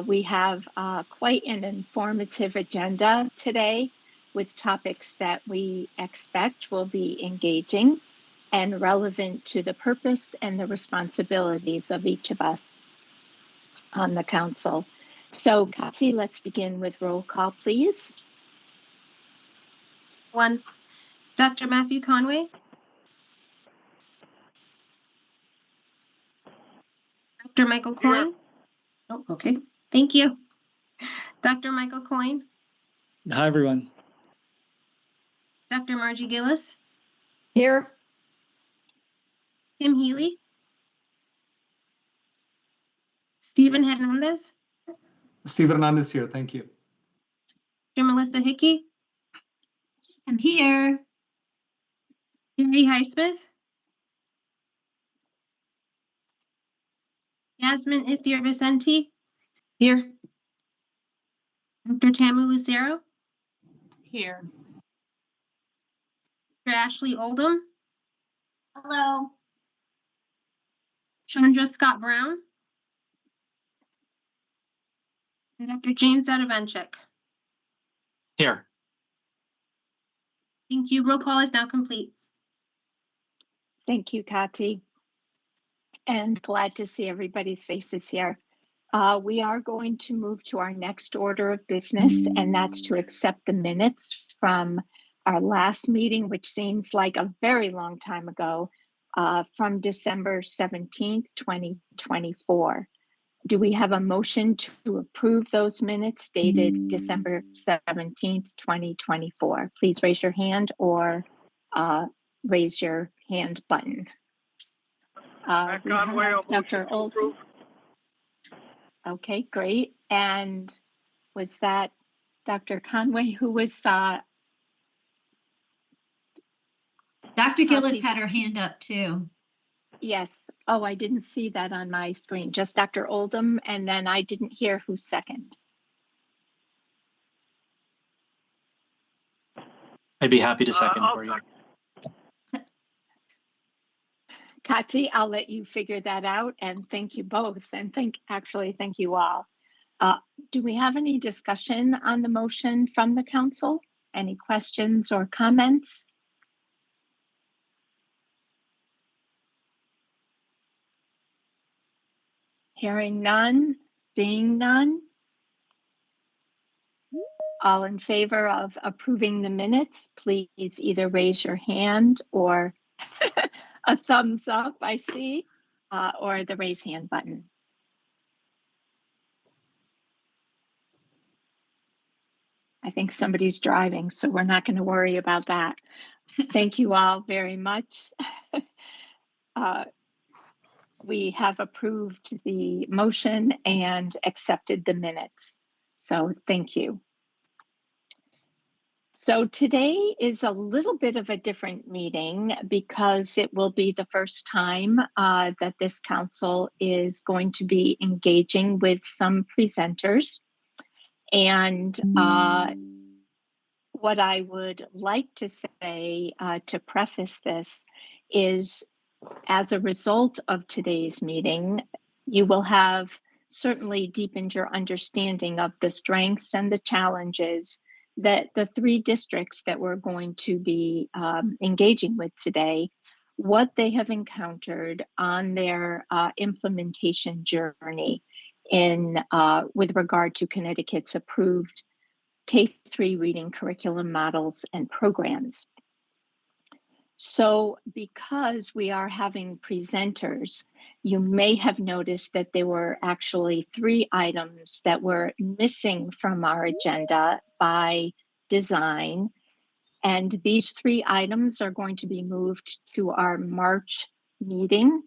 We have quite an informative agenda today with topics that we expect will be engaging and relevant to the purpose and the responsibilities of each of us on the council. So, Kathy, let's begin with roll call, please. 1, Dr. Matthew Conway. Dr. Michael Coyne. Oh, okay. Thank you. Dr. Michael Coyne. Hi, everyone. Dr. Margie Gillis. Here. Kim Healy. Stephen Hernandez. Stephen Hernandez here. Thank you. Dr. Melissa Hickey. I'm here. Gary Highsmith. Yasmin Ithier Vicente. Here. Dr. Tamu Lucero. Here. Dr. Ashley Oldham. Hello. Chandra Scott Brown. And Dr. James Zadovanchik. Here. Thank you. Roll call is now complete. Thank you, Kathy. And glad to see everybody's faces here. We are going to move to our next order of business, and that's to accept the minutes from our last meeting, which seems like a very long time ago, from December 17th, 2024. Do we have a motion to approve those minutes dated December 17th, 2024? Please raise your hand or raise your hand button. Dr. Oldham. Okay, great. And was that Dr. Conway who was Dr. Gillis had her hand up too. Yes. Oh, I didn't see that on my screen. Just Dr. Oldham, and then I didn't hear who's second. I'd be happy to second for you. Kathy, I'll let you figure that out, and thank you both, and thank you all. Do we have any discussion on the motion from the council? Any questions or comments? Hearing none, seeing none. All in favor of approving the minutes, please either raise your hand or a thumbs up, I see, or the raise hand button. I think somebody's driving, so we're not going to worry about that. Thank you all very much. We have approved the motion and accepted the minutes. So thank you. So today is a little bit of a different meeting because it will be the first time that this council is going to be engaging with some presenters. And what I would like to say to preface this is, as a result of today's meeting, you will have certainly deepened your understanding of the strengths and the challenges that the 3 districts that we're going to be engaging with today, what they have encountered on their implementation journey in with regard to Connecticut's approved K-3 reading curriculum models and programs. So because we are having presenters, you may have noticed that there were actually 3 items that were missing from our agenda by design. And these 3 items are going to be moved to our March meeting.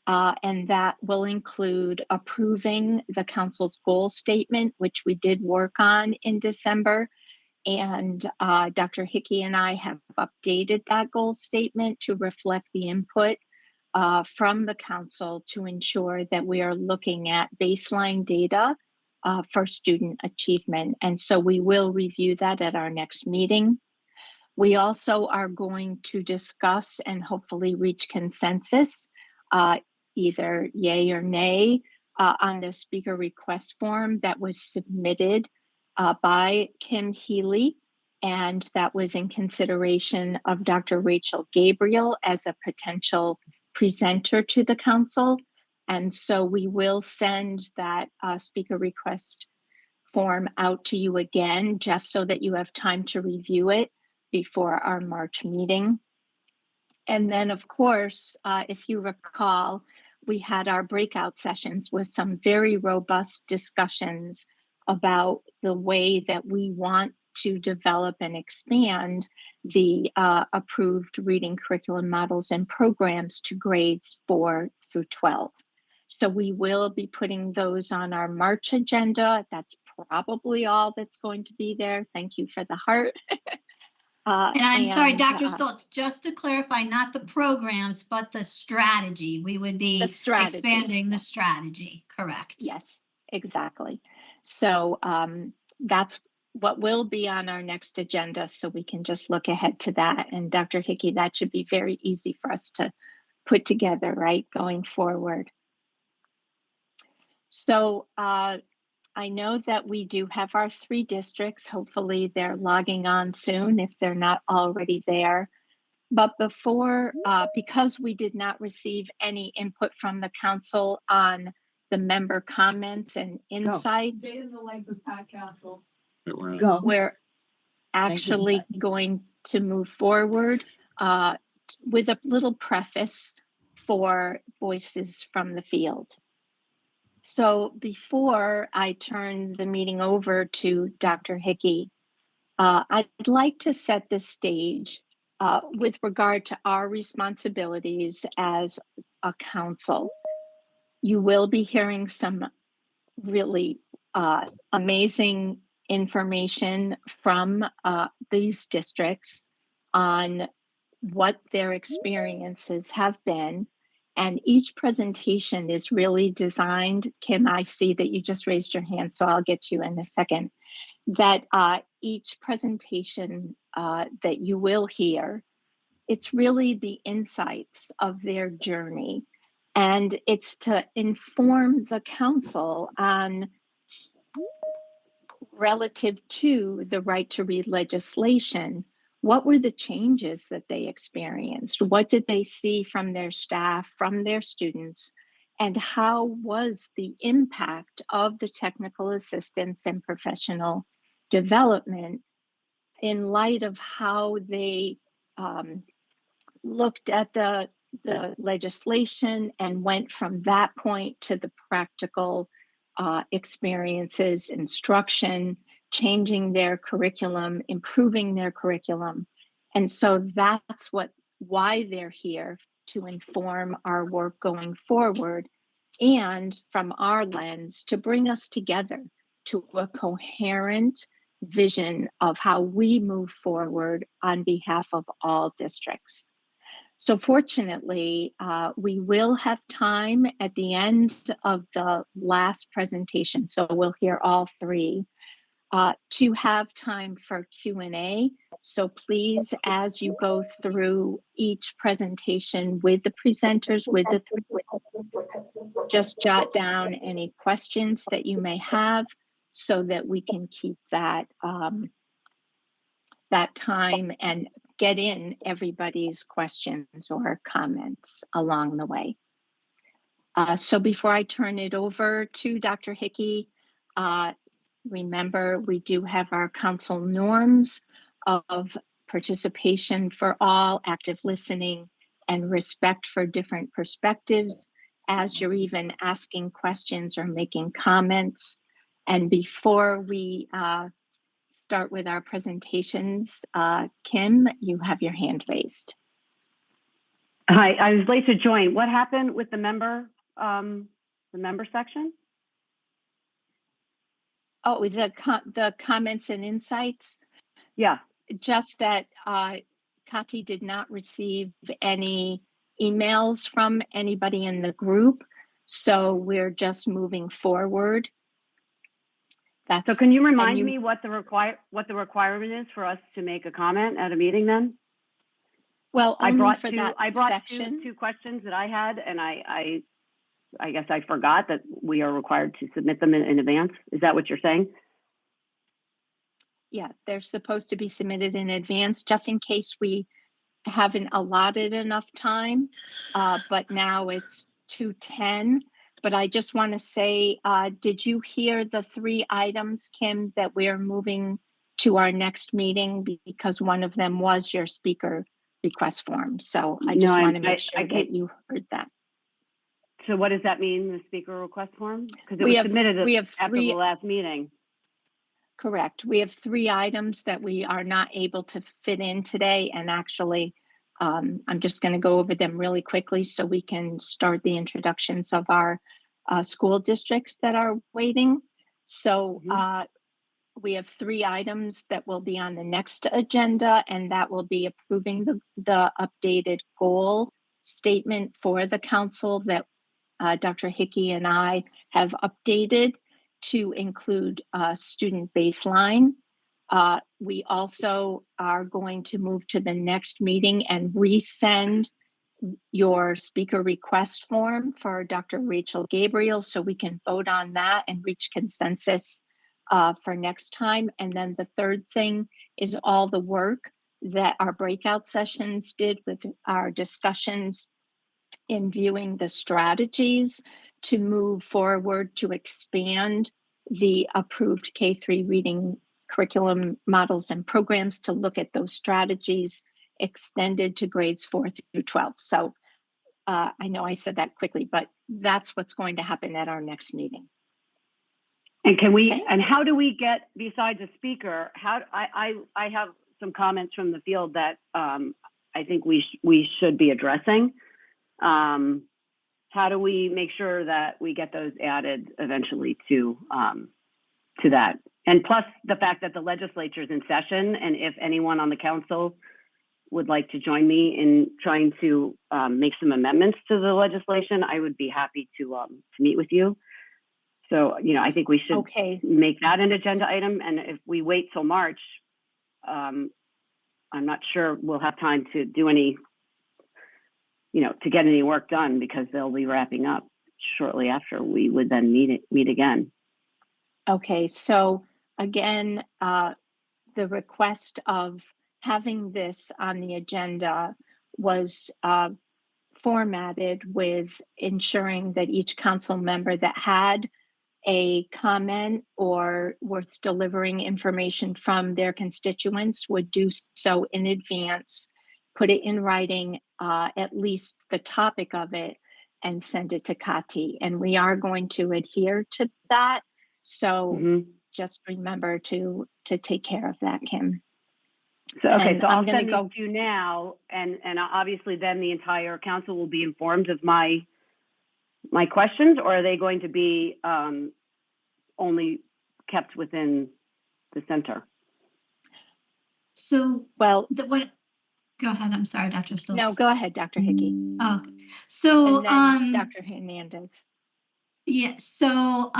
And that will include approving the council's goal statement, which we did work on in December. And Dr. Hickey and I have updated that goal statement to reflect the input from the council to ensure that we are looking at baseline data for student achievement. And so we will review that at our next meeting. We also are going to discuss and hopefully reach consensus, either yay or nay, on the speaker request form that was submitted by Kim Healy, and that was in consideration of Dr. Rachel Gabriel as a potential presenter to the council. And so we will send that speaker request form out to you again, just so that you have time to review it before our March meeting. And then, of course, if you recall, we had our breakout sessions with some very robust discussions about the way that we want to develop and expand the approved reading curriculum models and programs to grades 4 through 12. So we will be putting those on our March agenda. That's probably all that's going to be there. Thank you for the heart. And I'm sorry, Dr. Stoltz, just to clarify, not the programs, but the strategy. We would be expanding the strategy, correct? Yes, exactly. So that's what will be on our next agenda, so we can just look ahead to that. And Dr. Hickey, that should be very easy for us to put together, right, going forward. So I know that we do have our 3 districts. Hopefully they're logging on soon if they're not already there. But before, because we did not receive any input from the council on the member comments and insights, we're actually going to move forward with a little preface for Voices from the Field. So before I turn the meeting over to Dr. Hickey, I'd like to set the stage with regard to our responsibilities as a council. You will be hearing some really amazing information from these districts on what their experiences have been. And each presentation is really designed, Kim, I see that you just raised your hand, so I'll get to you in a second, that each presentation that you will hear, it's really the insights of their journey. And it's to inform the council on, relative to the right to read legislation, what were the changes that they experienced? What did they see from their staff, from their students? And how was the impact of the technical assistance and professional development in light of how they looked at the legislation and went from that point to the practical experiences, instruction, changing their curriculum, improving their curriculum. And so that's why they're here, to inform our work going forward, and from our lens to bring us together to a coherent vision of how we move forward on behalf of all districts. So fortunately, we will have time at the end of the last presentation, so we'll hear all 3, to have time for Q&A. So please, as you go through each presentation with the presenters, with the 3 witnesses, just jot down any questions that you may have so that we can keep that, that time and get in everybody's questions or comments along the way. So before I turn it over to Dr. Hickey, remember, we do have our council norms of participation for all, active listening, and respect for different perspectives as you're even asking questions or making comments. And before we start with our presentations, Kim, you have your hand raised. Hi, I was late to join. What happened with the member section? Oh, the comments and insights? Yeah. Just that Kati did not receive any emails from anybody in the group, so we're just moving forward. So can you remind me what the requirement is for us to make a comment at a meeting then? Well, I brought two two questions that I had, and I I guess I forgot that we are required to submit them in advance. Is that what you're saying? Yeah, they're supposed to be submitted in advance just in case we haven't allotted enough time. But now it's 2:10. But I just want to say, did you hear the 3 items, Kim, that we're moving to our next meeting? Because one of them was your speaker request form. So I just want to make sure that you heard that. So what does that mean, the speaker request form? Because it was submitted after the last meeting. Correct. We have 3 items that we are not able to fit in today. And actually, I'm just going to go over them really quickly so we can start the introductions of our school districts that are waiting. So we have 3 items that will be on the next agenda, and that will be approving the updated goal statement for the council that Dr. Hickey and I have updated to include student baseline. We also are going to move to the next meeting and resend your speaker request form for Dr. Rachel Gabriel so we can vote on that and reach consensus for next time. And then the third thing is all the work that our breakout sessions did with our discussions in viewing the strategies to move forward to expand the approved K-3 reading curriculum models and programs to look at those strategies extended to grades 4 through 12. So I know I said that quickly, but that's what's going to happen at our next meeting. And can we, and how do we get, besides a speaker, I have some comments from the field that I think we should be addressing. How do we make sure that we get those added eventually to that? And plus the fact that the legislature is in session, and if anyone on the council would like to join me in trying to make some amendments to the legislation, I would be happy to meet with you. So, you know, I think we should make that an agenda item. And if we wait till March, I'm not sure we'll have time to do any, you know, to get any work done, because they'll be wrapping up shortly after we would then meet again. Okay, so again, the request of having this on the agenda was formatted with ensuring that each council member that had a comment or was delivering information from their constituents would do so in advance, put it in writing, at least the topic of it, and send it to Kati. And we are going to adhere to that. So just remember to take care of that, Kim. So, okay, so I'll send these to you now, and obviously then the entire council will be informed of my questions, or are they going to be only kept within the center? So, well, go ahead. I'm sorry, Dr. Stoltz. No, go ahead, Dr. Hickey. Oh, so Dr. Hernandez. Yeah. So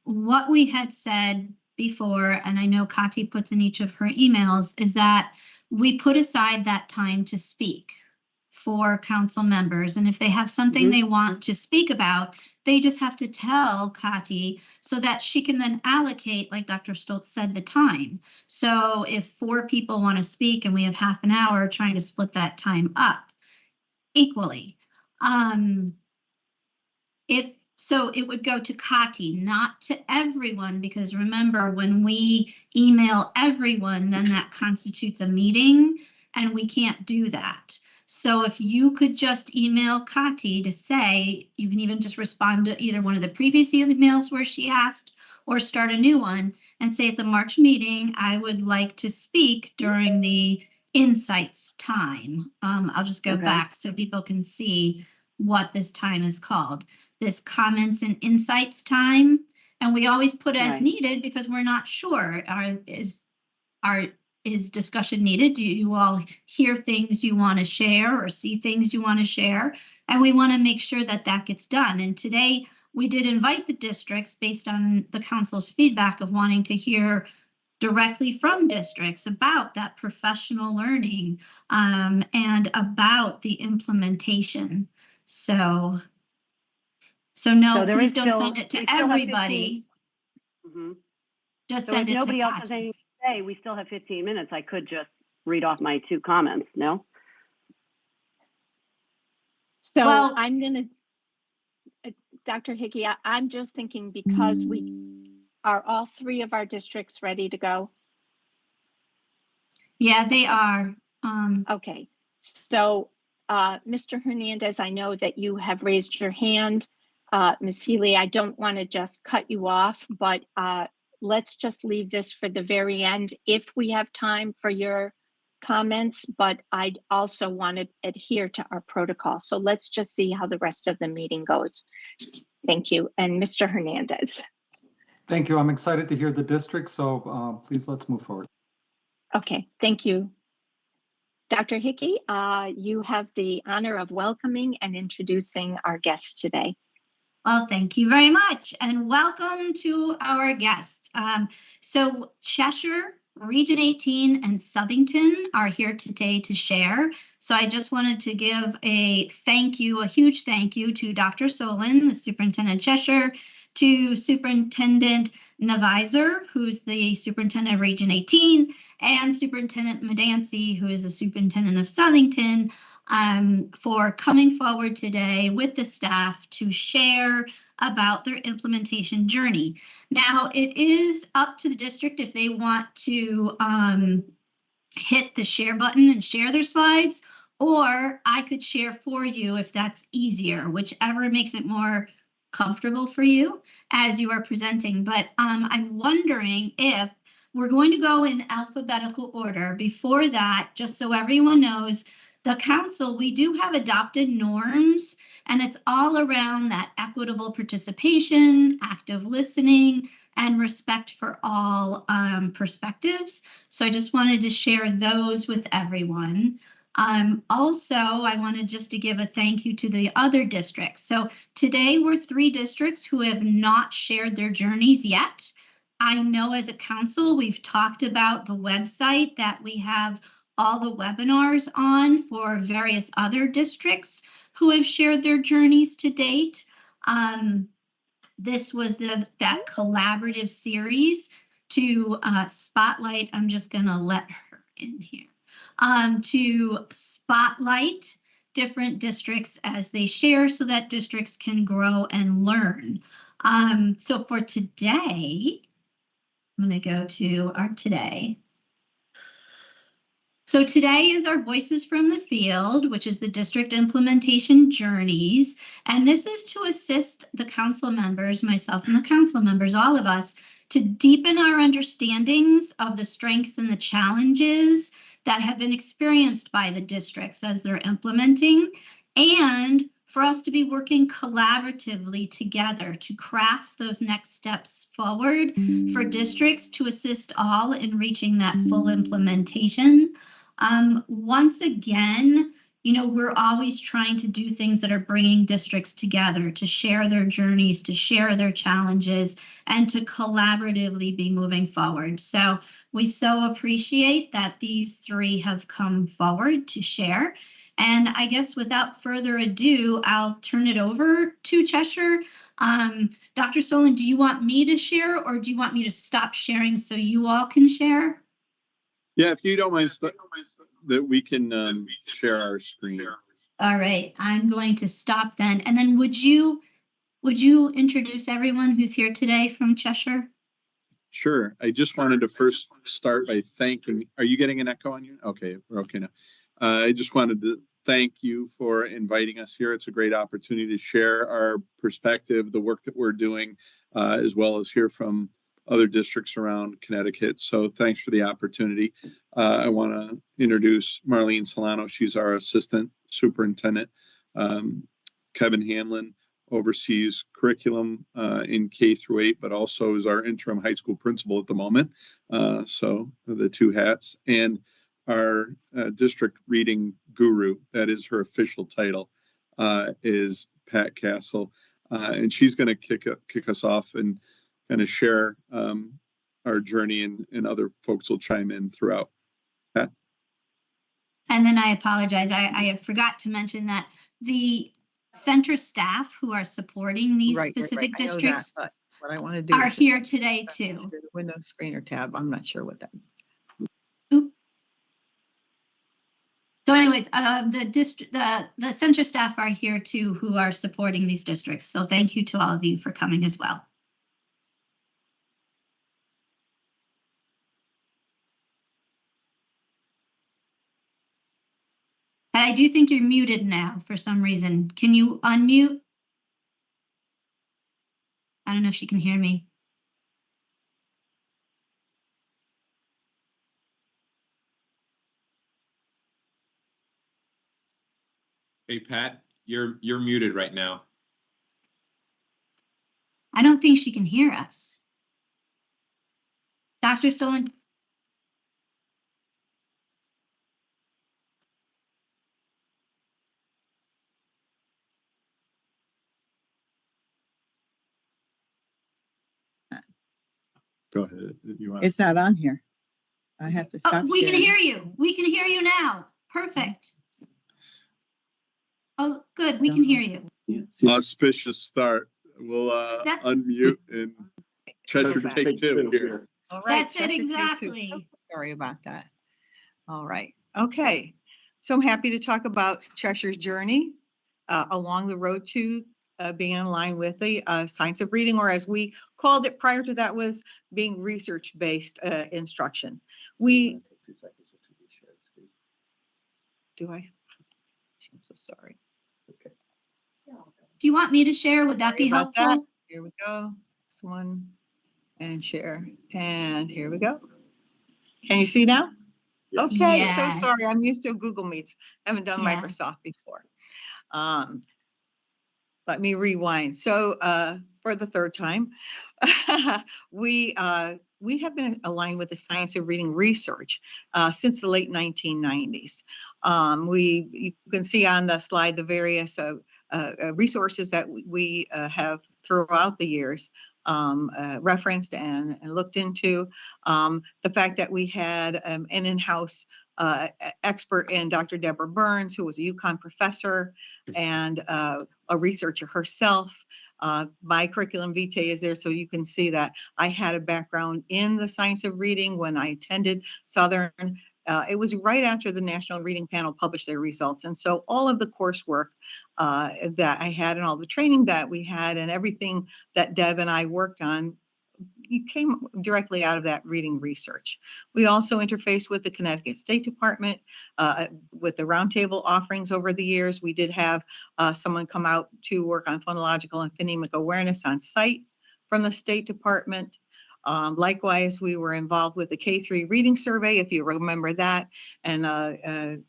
what we had said before, and I know Kati puts in each of her emails, is that we put aside that time to speak for council members. And if they have something they want to speak about, they just have to tell Kati so that she can then allocate, like Dr. Stoltz said, the time. So if 4 people want to speak and we have half an hour, trying to split that time up equally. So it would go to Kati, not to everyone, because remember, when we email everyone, then that constitutes a meeting, and we can't do that. So if you could just email Kati to say, you can even just respond to either one of the previous emails where she asked, or start a new one and say at the March meeting, I would like to speak during the insights time. I'll just go back so people can see what this time is called. This comments and insights time, and we always put as needed because we're not sure. Is discussion needed? Do you all hear things you want to share or see things you want to share? And we want to make sure that that gets done. And today we did invite the districts based on the council's feedback of wanting to hear directly from districts about that professional learning and about the implementation. So So no, So there please is don't still- send it to we still have everybody. Mhm. Just So send if it nobody to else has Kati. anything to say, we still have 15 minutes. I could just read off my 2 comments, no? So Well- I'm going to, Dr. Hickey, I'm just thinking because are all 3 of our districts ready to go? Yeah, they are. Okay, so Mr. Hernandez, I know that you have raised your hand. Ms. Healy, I don't want to just cut you off, but let's just leave this for the very end if we have time for your comments, but I also want to adhere to our protocol. So let's just see how the rest of the meeting goes. Thank you. And Mr. Hernandez. Thank you. I'm excited to hear the district, so please let's move forward. Okay, thank you. Dr. Hickey, you have the honor of welcoming and introducing our guests today. Well, thank you very much and welcome to our guests. So Cheshire, Region 18 and Southington are here today to share. So I just wanted to give a thank you, a huge thank you to Dr. Solon, the Superintendent Cheshire, to Superintendent Naviser, who's the Superintendent of Region 18, and Superintendent Medancy, who is the Superintendent of Southington, for coming forward today with the staff to share about their implementation journey. Now, it is up to the district if they want to hit the share button and share their slides, or I could share for you if that's easier, whichever makes it more comfortable for you as you are presenting. But I'm wondering if we're going to go in alphabetical order. Before that, just so everyone knows, the council, we do have adopted norms, and it's all around that equitable participation, active listening, and respect for all perspectives. So I just wanted to share those with everyone. Also, I wanted just to give a thank you to the other districts. So today we're 3 districts who have not shared their journeys yet. I know as a council, we've talked about the website that we have all the webinars on for various other districts who have shared their journeys to date. This was that collaborative series to spotlight. I'm just going to let her in here. To spotlight different districts as they share so that districts can grow and learn. So for today, I'm going to go to our today. So today is our Voices from the Field, which is the district implementation journeys. And this is to assist the council members, myself and the council members, all of us, to deepen our understandings of the strengths and the challenges that have been experienced by the districts as they're implementing, and for us to be working collaboratively together to craft those next steps forward for districts to assist all in reaching that full implementation. Once again, you know, we're always trying to do things that are bringing districts together to share their journeys, to share their challenges, and to collaboratively be moving forward. So we so appreciate that these 3 have come forward to share. And I guess without further ado, I'll turn it over to Cheshire. Dr. Solon, do you want me to share or do you want me to stop sharing so you all can share? Yeah, if you don't mind that we can share our screen. All right, I'm going to stop then. And then would you introduce everyone who's here today from Cheshire? Sure. I just wanted to first start by thanking, are you getting an echo on you? Okay, we're okay now. I just wanted to thank you for inviting us here. It's a great opportunity to share our perspective, the work that we're doing, as well as hear from other districts around Connecticut. So thanks for the opportunity. I want to introduce Marlene Solano. She's our assistant superintendent. Kevin Hanlon oversees curriculum in K-8, but also is our interim high school principal at the moment. So the 2 hats. And our district reading guru, that is her official title, is Pat Castle. And she's going to kick us off and kind of share our journey, and other folks will chime in throughout. Pat? And then I apologize, I forgot to mention that the center staff who are supporting these Right, specific I know that, districts but what I want to do are is here today too. the Windows screener tab. I'm not sure what that. Oop. So anyways, the center staff are here too who are supporting these districts. So thank you to all of you for coming as well. And I do think you're muted now for some reason. Can you unmute? I don't know if she can hear me. Hey, Pat, you're muted right now. I don't think she can hear us. Dr. Solon. Go ahead. You want? It's not on here. I have to Oh, stop. we can sharing. hear you. We can hear you now. Perfect. Oh, good. We can hear you. Auspicious start. We'll unmute and Cheshire take two here. All right. That's it, Cheshire Take Two. exactly. Sorry about that. All right. Okay. So I'm happy to talk about Cheshire's journey along the road to being in line with the science of reading, or as we called it prior to that, was being research-based instruction. We do I? I'm so sorry. Okay. Do you want me to share? Would that be Sorry about helpful? that. Here we go. This one and share. And here we go. Can you see now? Okay, Yes. so sorry. I'm used to Google Meets. I haven't done Yeah. Microsoft before. Let me rewind. So for the third time, we have been aligned with the science of reading research since the late 1990s. You can see on the slide the various resources that we have throughout the years referenced and looked into. The fact that we had an in-house expert in Dr. Deborah Burns, who was a UConn professor and a researcher herself. My curriculum vitae is there, so you can see that I had a background in the science of reading when I attended Southern. It was right after the National Reading Panel published their results. And so all of the coursework that I had and all the training that we had and everything that Deb and I worked on, you came directly out of that reading research. We also interfaced with the Connecticut State Department with the roundtable offerings over the years. We did have someone come out to work on phonological and phonemic awareness on site from the State Department. Likewise, we were involved with the K-3 reading survey, if you remember that, and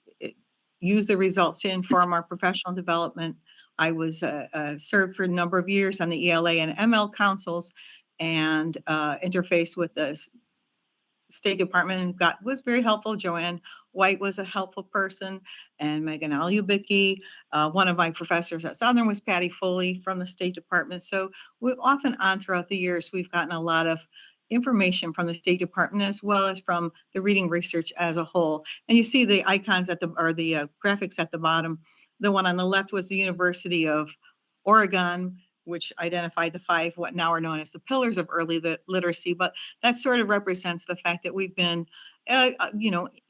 use the results to inform our professional development. I was served for a number of years on the ELA and ML councils and interfaced with the State Department and was very helpful. Joanne White was a helpful person, and Megan Alubicki. One of my professors at Southern was Patty Foley from the State Department. So we've off and on throughout the years, we've gotten a lot of information from the State Department as well as from the reading research as a whole. And you see the icons the graphics at the bottom. The one on the left was the University of Oregon, which identified the 5 what now are known as the pillars of early literacy. But that sort of represents the fact that we've been,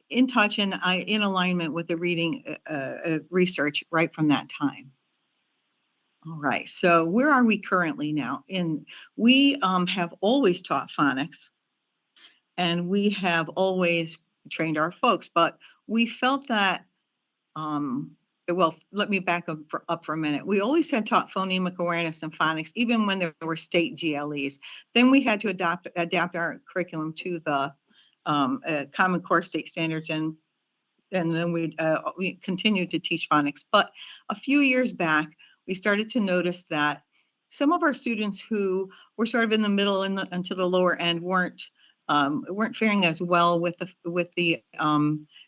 in touch and in alignment with the reading research right from that time. All right, so where are we currently now? We have always taught phonics, and we have always trained our folks, but we felt that, well, let me back up for a minute. We always had taught phonemic awareness and phonics, even when there were state GLEs. Then we had to adapt our curriculum to the Common Core state standards, and then we continued to teach phonics. But a few years back, we started to notice that some of our students who were sort of in the middle and to the lower end weren't faring as well with the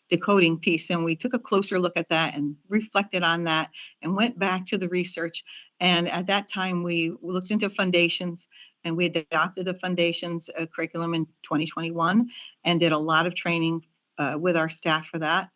decoding piece. And we took a closer look at that and reflected on that and went back to the research. And at that time, we looked into foundations, and we adopted the foundations curriculum in 2021 and did a lot of training with our staff for that.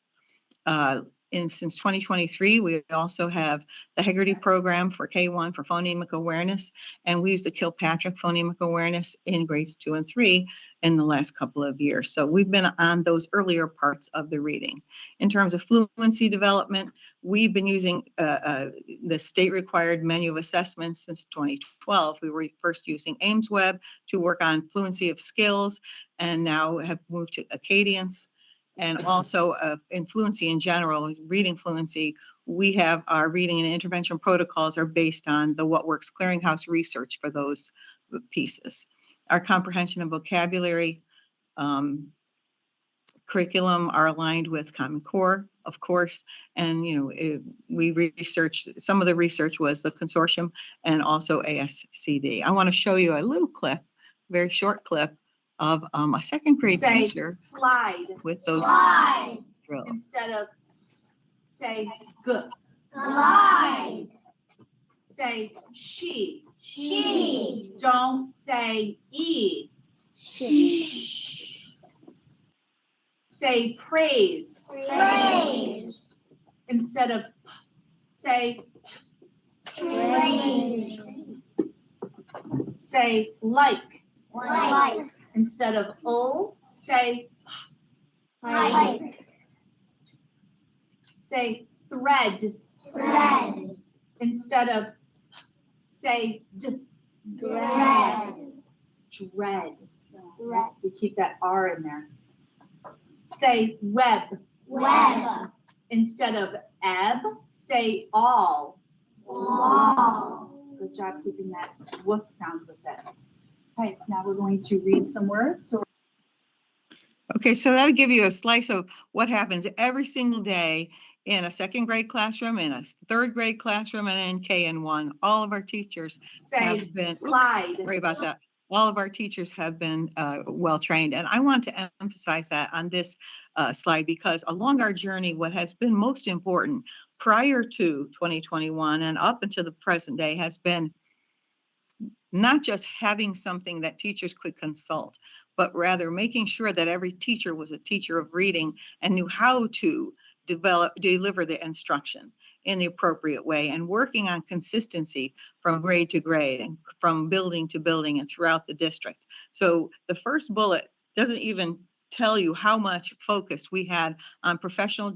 Since 2023, we also have the Hegarty program for K1 for phonemic awareness, and we use the Kilpatrick phonemic awareness in grades 2 and 3 in the last couple of years. So we've been on those earlier parts of the reading. In terms of fluency development, we've been using the state-required menu of assessments since 2012. We were first using AimsWeb to work on fluency of skills, and now have moved to Acadience. And also in fluency in general, reading fluency, we have our reading and intervention protocols are based on the What Works Clearinghouse research for those pieces. Our comprehension and vocabulary curriculum are aligned with Common Core, of course, and we researched, some of the research was the consortium and also ASCD. I want to show you a little clip, very short clip of a second grade teacher slide with those drills. instead of say good. Glide. Say she. She. Don't say e. She. Say praise Praise. instead of p. Say Praise. say like Like. instead of oh. Say Like. say thread Thread. instead of say Dread. dread. Dread. You keep that R in there. Say web Web. instead of ebb. Say all. Wall. Good job keeping that whoop sound with it. Okay, now we're going to read some words. So Okay, so that'll give you a slice of what happens every single day in a second grade classroom, in a third grade classroom, and in KN1. All of our teachers say have been, slide. sorry about that. All of our teachers have been well trained. And I want to emphasize that on this slide, because along our journey, what has been most important prior to 2021 and up until the present day has been not just having something that teachers could consult, but rather making sure that every teacher was a teacher of reading and knew how to deliver the instruction in the appropriate way, and working on consistency from grade to grade and from building to building and throughout the district. So the first bullet doesn't even tell you how much focus we had on professional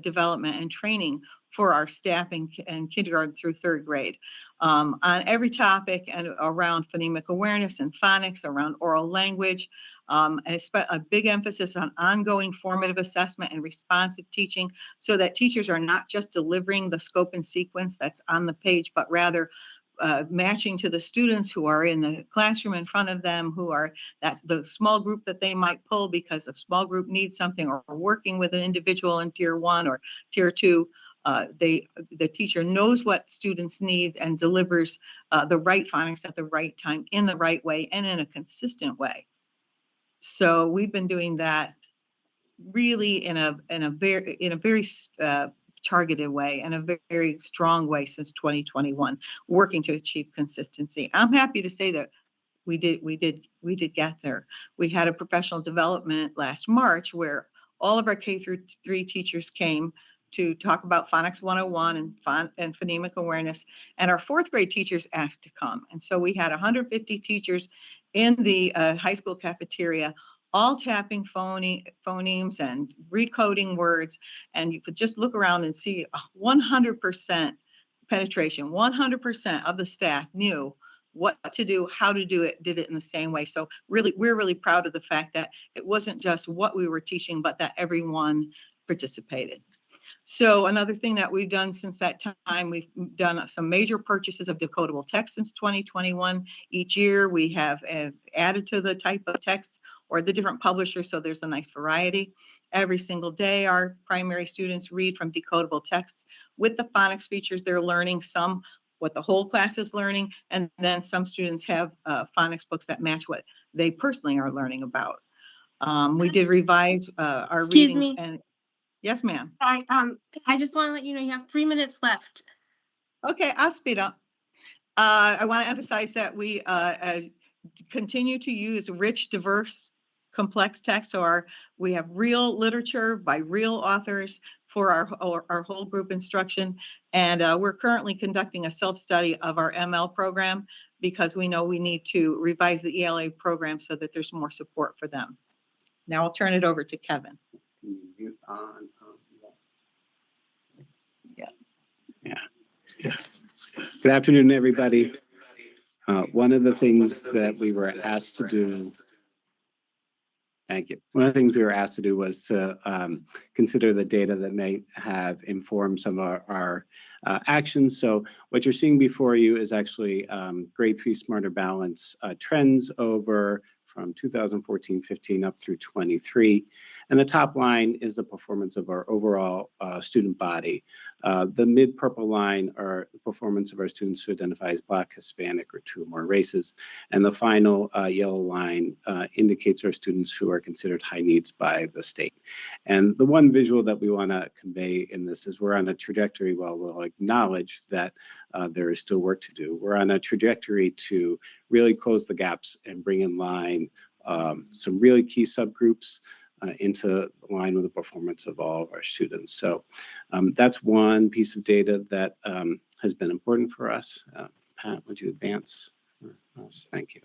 development and training for our staff in kindergarten through third grade on every topic and around phonemic awareness and phonics, around oral language, a big emphasis on ongoing formative assessment and responsive teaching, so that teachers are not just delivering the scope and sequence that's on the page, but rather matching to the students who are in the classroom in front of them, that's the small group that they might pull because a small group needs something, or working with an individual in tier 1 or tier 2. The teacher knows what students need and delivers the right phonics at the right time, in the right way, and in a consistent way. So we've been doing that really in a very targeted way and a very strong way since 2021, working to achieve consistency. I'm happy to say that we did get there. We had a professional development last March where all of our K-3 teachers came to talk about Phonics 101 and phonemic awareness, and our fourth grade teachers asked to come. And so we had 150 teachers in the high school cafeteria, all tapping phonemes and recoding words. And you could just look around and see 100% penetration. 100% of the staff knew what to do, how to do it, did it in the same way. So really, we're really proud of the fact that it wasn't just what we were teaching, but that everyone participated. So another thing that we've done since that time, we've done some major purchases of decodable text since 2021. Each year we have added to the type of text or the different publishers, so there's a nice variety. Every single day, our primary students read from decodable texts with the phonics features. They're learning some what the whole class is learning, and then some students have phonics books that match what they personally are learning about. We did revise our Excuse reading. me. And yes, ma'am. Sorry, I just want to let you know you have 3 minutes left. Okay, I'll speed up. I want to emphasize that we continue to use rich, diverse, complex text. So we have real literature by real authors for our whole group instruction. And we're currently conducting a self-study of our ML program because we know we need to revise the ELA program so that there's more support for them. Now I'll turn it over to Kevin. Yeah. Good afternoon, everybody. One of the things that we were asked to do, thank you. One of the things we were asked to do was to consider the data that may have informed some of our actions. So what you're seeing before you is actually grade 3 Smarter Balance trends over from 2014-15 up through 23. And the top line is the performance of our overall student body. The mid purple line are the performance of our students who identify as Black, Hispanic, or 2 or more races. And the final yellow line indicates our students who are considered high needs by the state. And the one visual that we want to convey in this is we're on a trajectory, while we'll acknowledge that there is still work to do. We're on a trajectory to really close the gaps and bring in line some really key subgroups into line with the performance of all of our students. So that's one piece of data that has been important for us. Pat, would you advance? Thank you.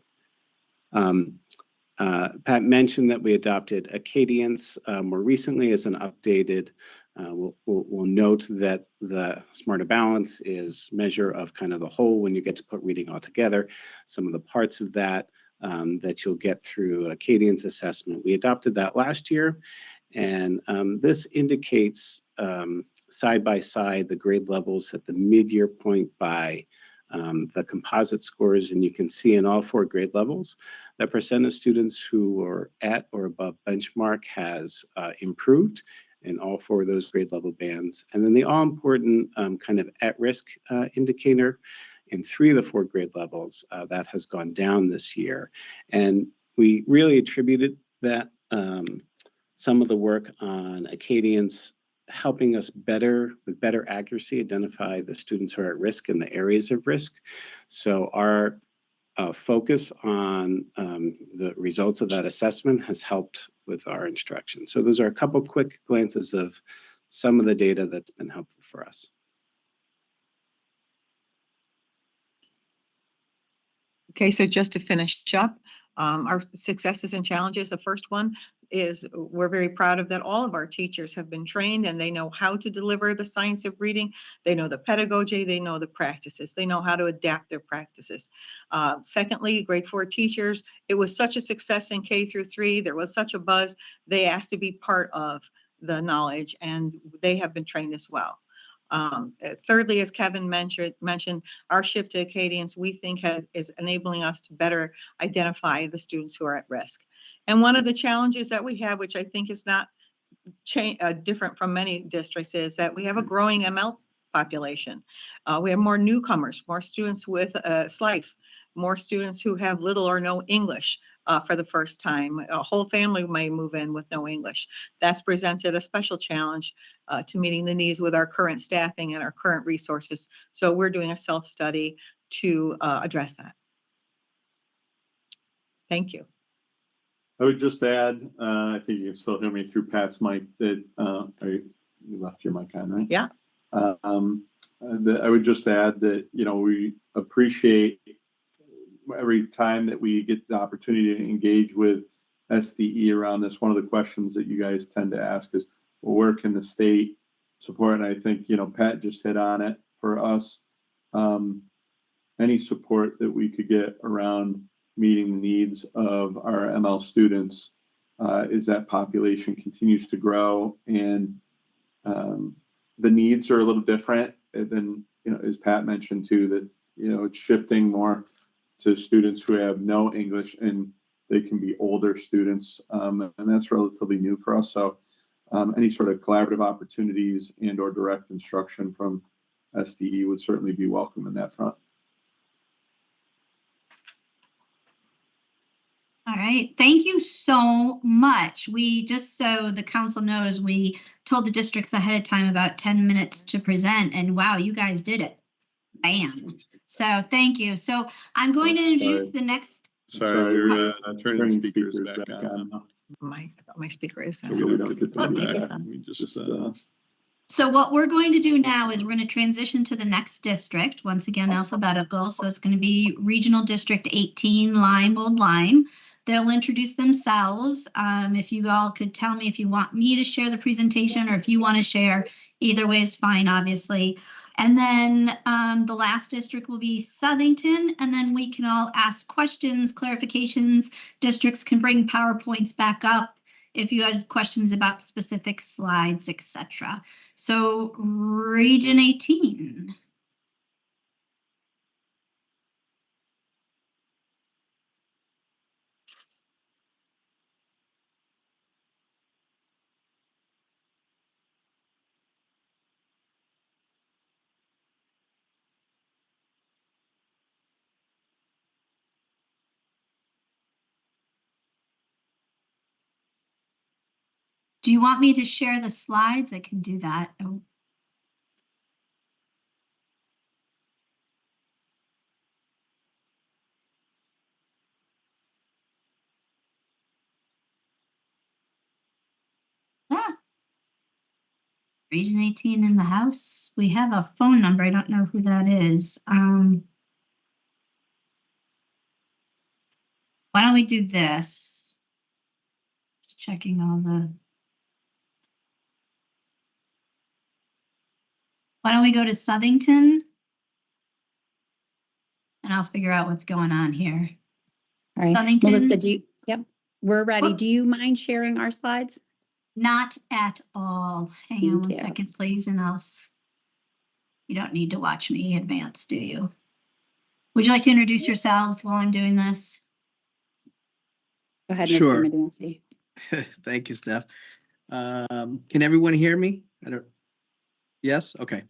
Pat mentioned that we adopted Acadience more recently as an updated. We'll note that the Smarter Balance is measure of kind of the whole when you get to put reading all together. Some of the parts of that that you'll get through Acadience assessment. We adopted that last year, and this indicates side by side the grade levels at the mid-year point by the composite scores, and you can see in all 4 grade levels, the percent of students who are at or above benchmark has improved in all 4 of those grade level bands. And then the all-important kind of at-risk indicator in 3 of the 4 grade levels, that has gone down this year. And we really attributed that some of the work on Acadience helping us with better accuracy, identify the students who are at risk and the areas of risk. So our focus on the results of that assessment has helped with our instruction. So those are a couple quick glances of some of the data that's been helpful for us. Okay, so just to finish up, our successes and challenges, the first one is we're very proud of that all of our teachers have been trained and they know how to deliver the science of reading. They know the pedagogy, they know the practices, they know how to adapt their practices. Secondly, grade 4 teachers, it was such a success in K through 3, there was such a buzz, they asked to be part of the knowledge and they have been trained as well. Thirdly, as Kevin mentioned, our shift to Acadience, we think is enabling us to better identify the students who are at risk. And one of the challenges that we have, which I think is not different from many districts, is that we have a growing ML population. We have more newcomers, more students with SLIFE, more students who have little or no English for the first time. A whole family may move in with no English. That's presented a special challenge to meeting the needs with our current staffing and our current resources. So we're doing a self-study to address that. Thank you. I would just add, I think you can still hear me through Pat's mic, that you left your mic on, right? Yeah. I would just add that, we appreciate every time that we get the opportunity to engage with SDE around this. One of the questions that you guys tend to ask is, well, where can the state support? And I think, Pat just hit on it for us. Any support that we could get around meeting the needs of our ML students as that population continues to grow, and the needs are a little different than, as Pat mentioned too, that, it's shifting more to students who have no English, and they can be older students, and that's relatively new for us. So any sort of collaborative opportunities and or direct instruction from SDE would certainly be welcome in that front. All right, thank you so much. Just so the council knows, we told the districts ahead of time about 10 minutes to present, and wow, you guys did it. Bam. So thank you. So I'm going to introduce the next. Sorry, turning speakers back on. My speaker is So we don't get the feedback. We just So what we're going to do now is we're going to transition to the next district, once again alphabetical. So it's going to be Regional District 18, Lyme, Old Lyme. They'll introduce themselves. If you all could tell me if you want me to share the presentation or if you want to share, either way is fine, obviously. And then the last district will be Southington, and then we can all ask questions, clarifications. Districts can bring PowerPoints back up if you had questions about specific slides, etc. So Region 18. Do you want me to share the slides? I can do that. Oh. Ah. Region 18 in the house. We have a phone number. I don't know who that is. Why don't we do this? Just checking all the. Why don't we go to Southington? And I'll figure out what's going on here. All right. Southington. Melissa, yep, we're ready. Do you mind sharing our slides? Not at all. Hang on one second, please, and you don't need to watch me advance, do you? Would you like to introduce yourselves while I'm doing this? Go ahead, Sure. Mr. Mediancy. Thank you, Steph. Can everyone hear me? Yes? Okay.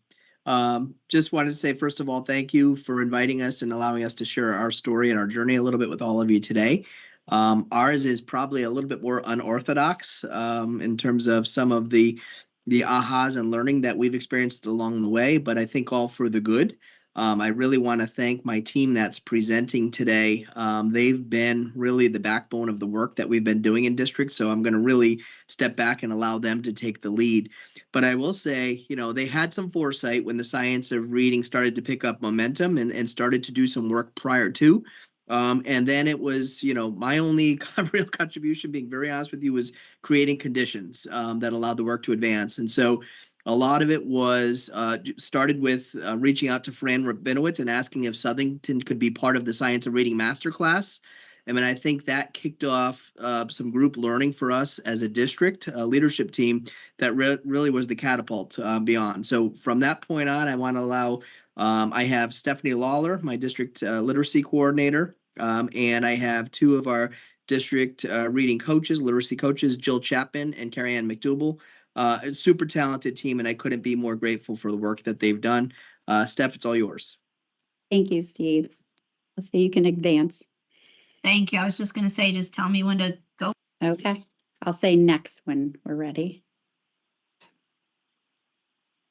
Just wanted to say, first of all, thank you for inviting us and allowing us to share our story and our journey a little bit with all of you today. Ours is probably a little bit more unorthodox in terms of some of the ahas and learning that we've experienced along the way, but I think all for the good. I really want to thank my team that's presenting today. They've been really the backbone of the work that we've been doing in district, so I'm going to really step back and allow them to take the lead. But I will say, you know, they had some foresight when the science of reading started to pick up momentum and started to do some work prior to. And then it was, you know, my only real contribution, being very honest with you, was creating conditions that allowed the work to advance. And so a lot of it was started with reaching out to Fran Rabinowitz and asking if Southington could be part of the Science of Reading Masterclass. I mean, I think that kicked off some group learning for us as a district leadership team that really was the catapult beyond. So from that point on, I want to allow, I have Stephanie Lawler, my district literacy coordinator, and I have two of our district reading coaches, literacy coaches, Jill Chapman and Carrie Ann McDougal. A super talented team, and I couldn't be more grateful for the work that they've done. Steph, it's all yours. Thank you, Steve. Let's see, you can advance. Thank you. I was just going to say, just tell me when to go. Okay. I'll say next when we're ready.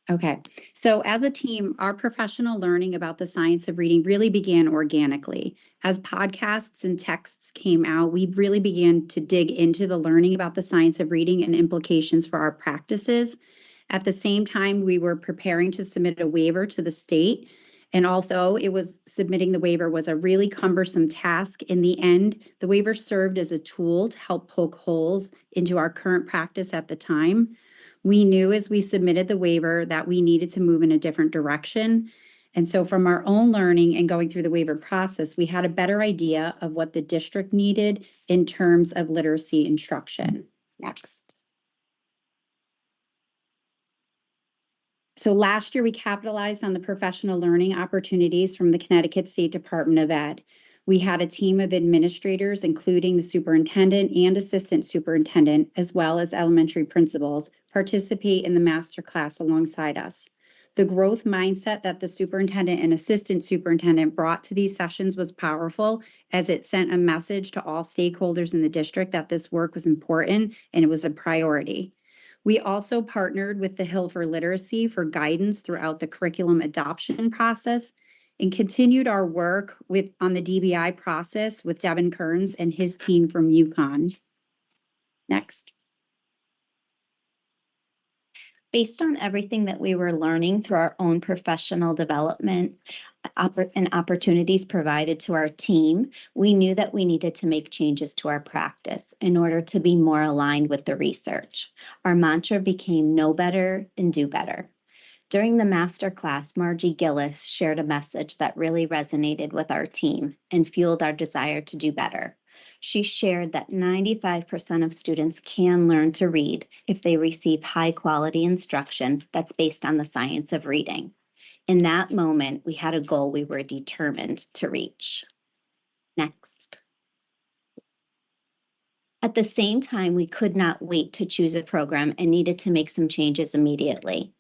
Okay. So as a team, our professional learning about the science of reading really began organically. As podcasts and texts came out, we really began to dig into the learning about the science of reading and implications for our practices. At the same time, we were preparing to submit a waiver to the state. And although submitting the waiver was a really cumbersome task, in the end, the waiver served as a tool to help poke holes into our current practice at the time. We knew as we submitted the waiver that we needed to move in a different direction. And so from our own learning and going through the waiver process, we had a better idea of what the district needed in terms of literacy instruction. Next. So last year, we capitalized on the professional learning opportunities from the Connecticut State Department of Ed. We had a team of administrators, including the superintendent and assistant superintendent, as well as elementary principals, participate in the masterclass alongside us. The growth mindset that the superintendent and assistant superintendent brought to these sessions was powerful, as it sent a message to all stakeholders in the district that this work was important and it was a priority. We also partnered with the Hill for Literacy for guidance throughout the curriculum adoption process and continued our work on the DBI process with Devin Kearns and his team from UConn. Next. Based on everything that we were learning through our own professional development and opportunities provided to our team, we knew that we needed to make changes to our practice in order to be more aligned with the research. Our mantra became know better and do better. During the master class, Margie Gillis shared a message that really resonated with our team and fueled our desire to do better. She shared that 95% of students can learn to read if they receive high-quality instruction that's based on the science of reading. In that moment, we had a goal we were determined to reach. Next. At the same time, we could not wait to choose a program and needed to make some changes immediately.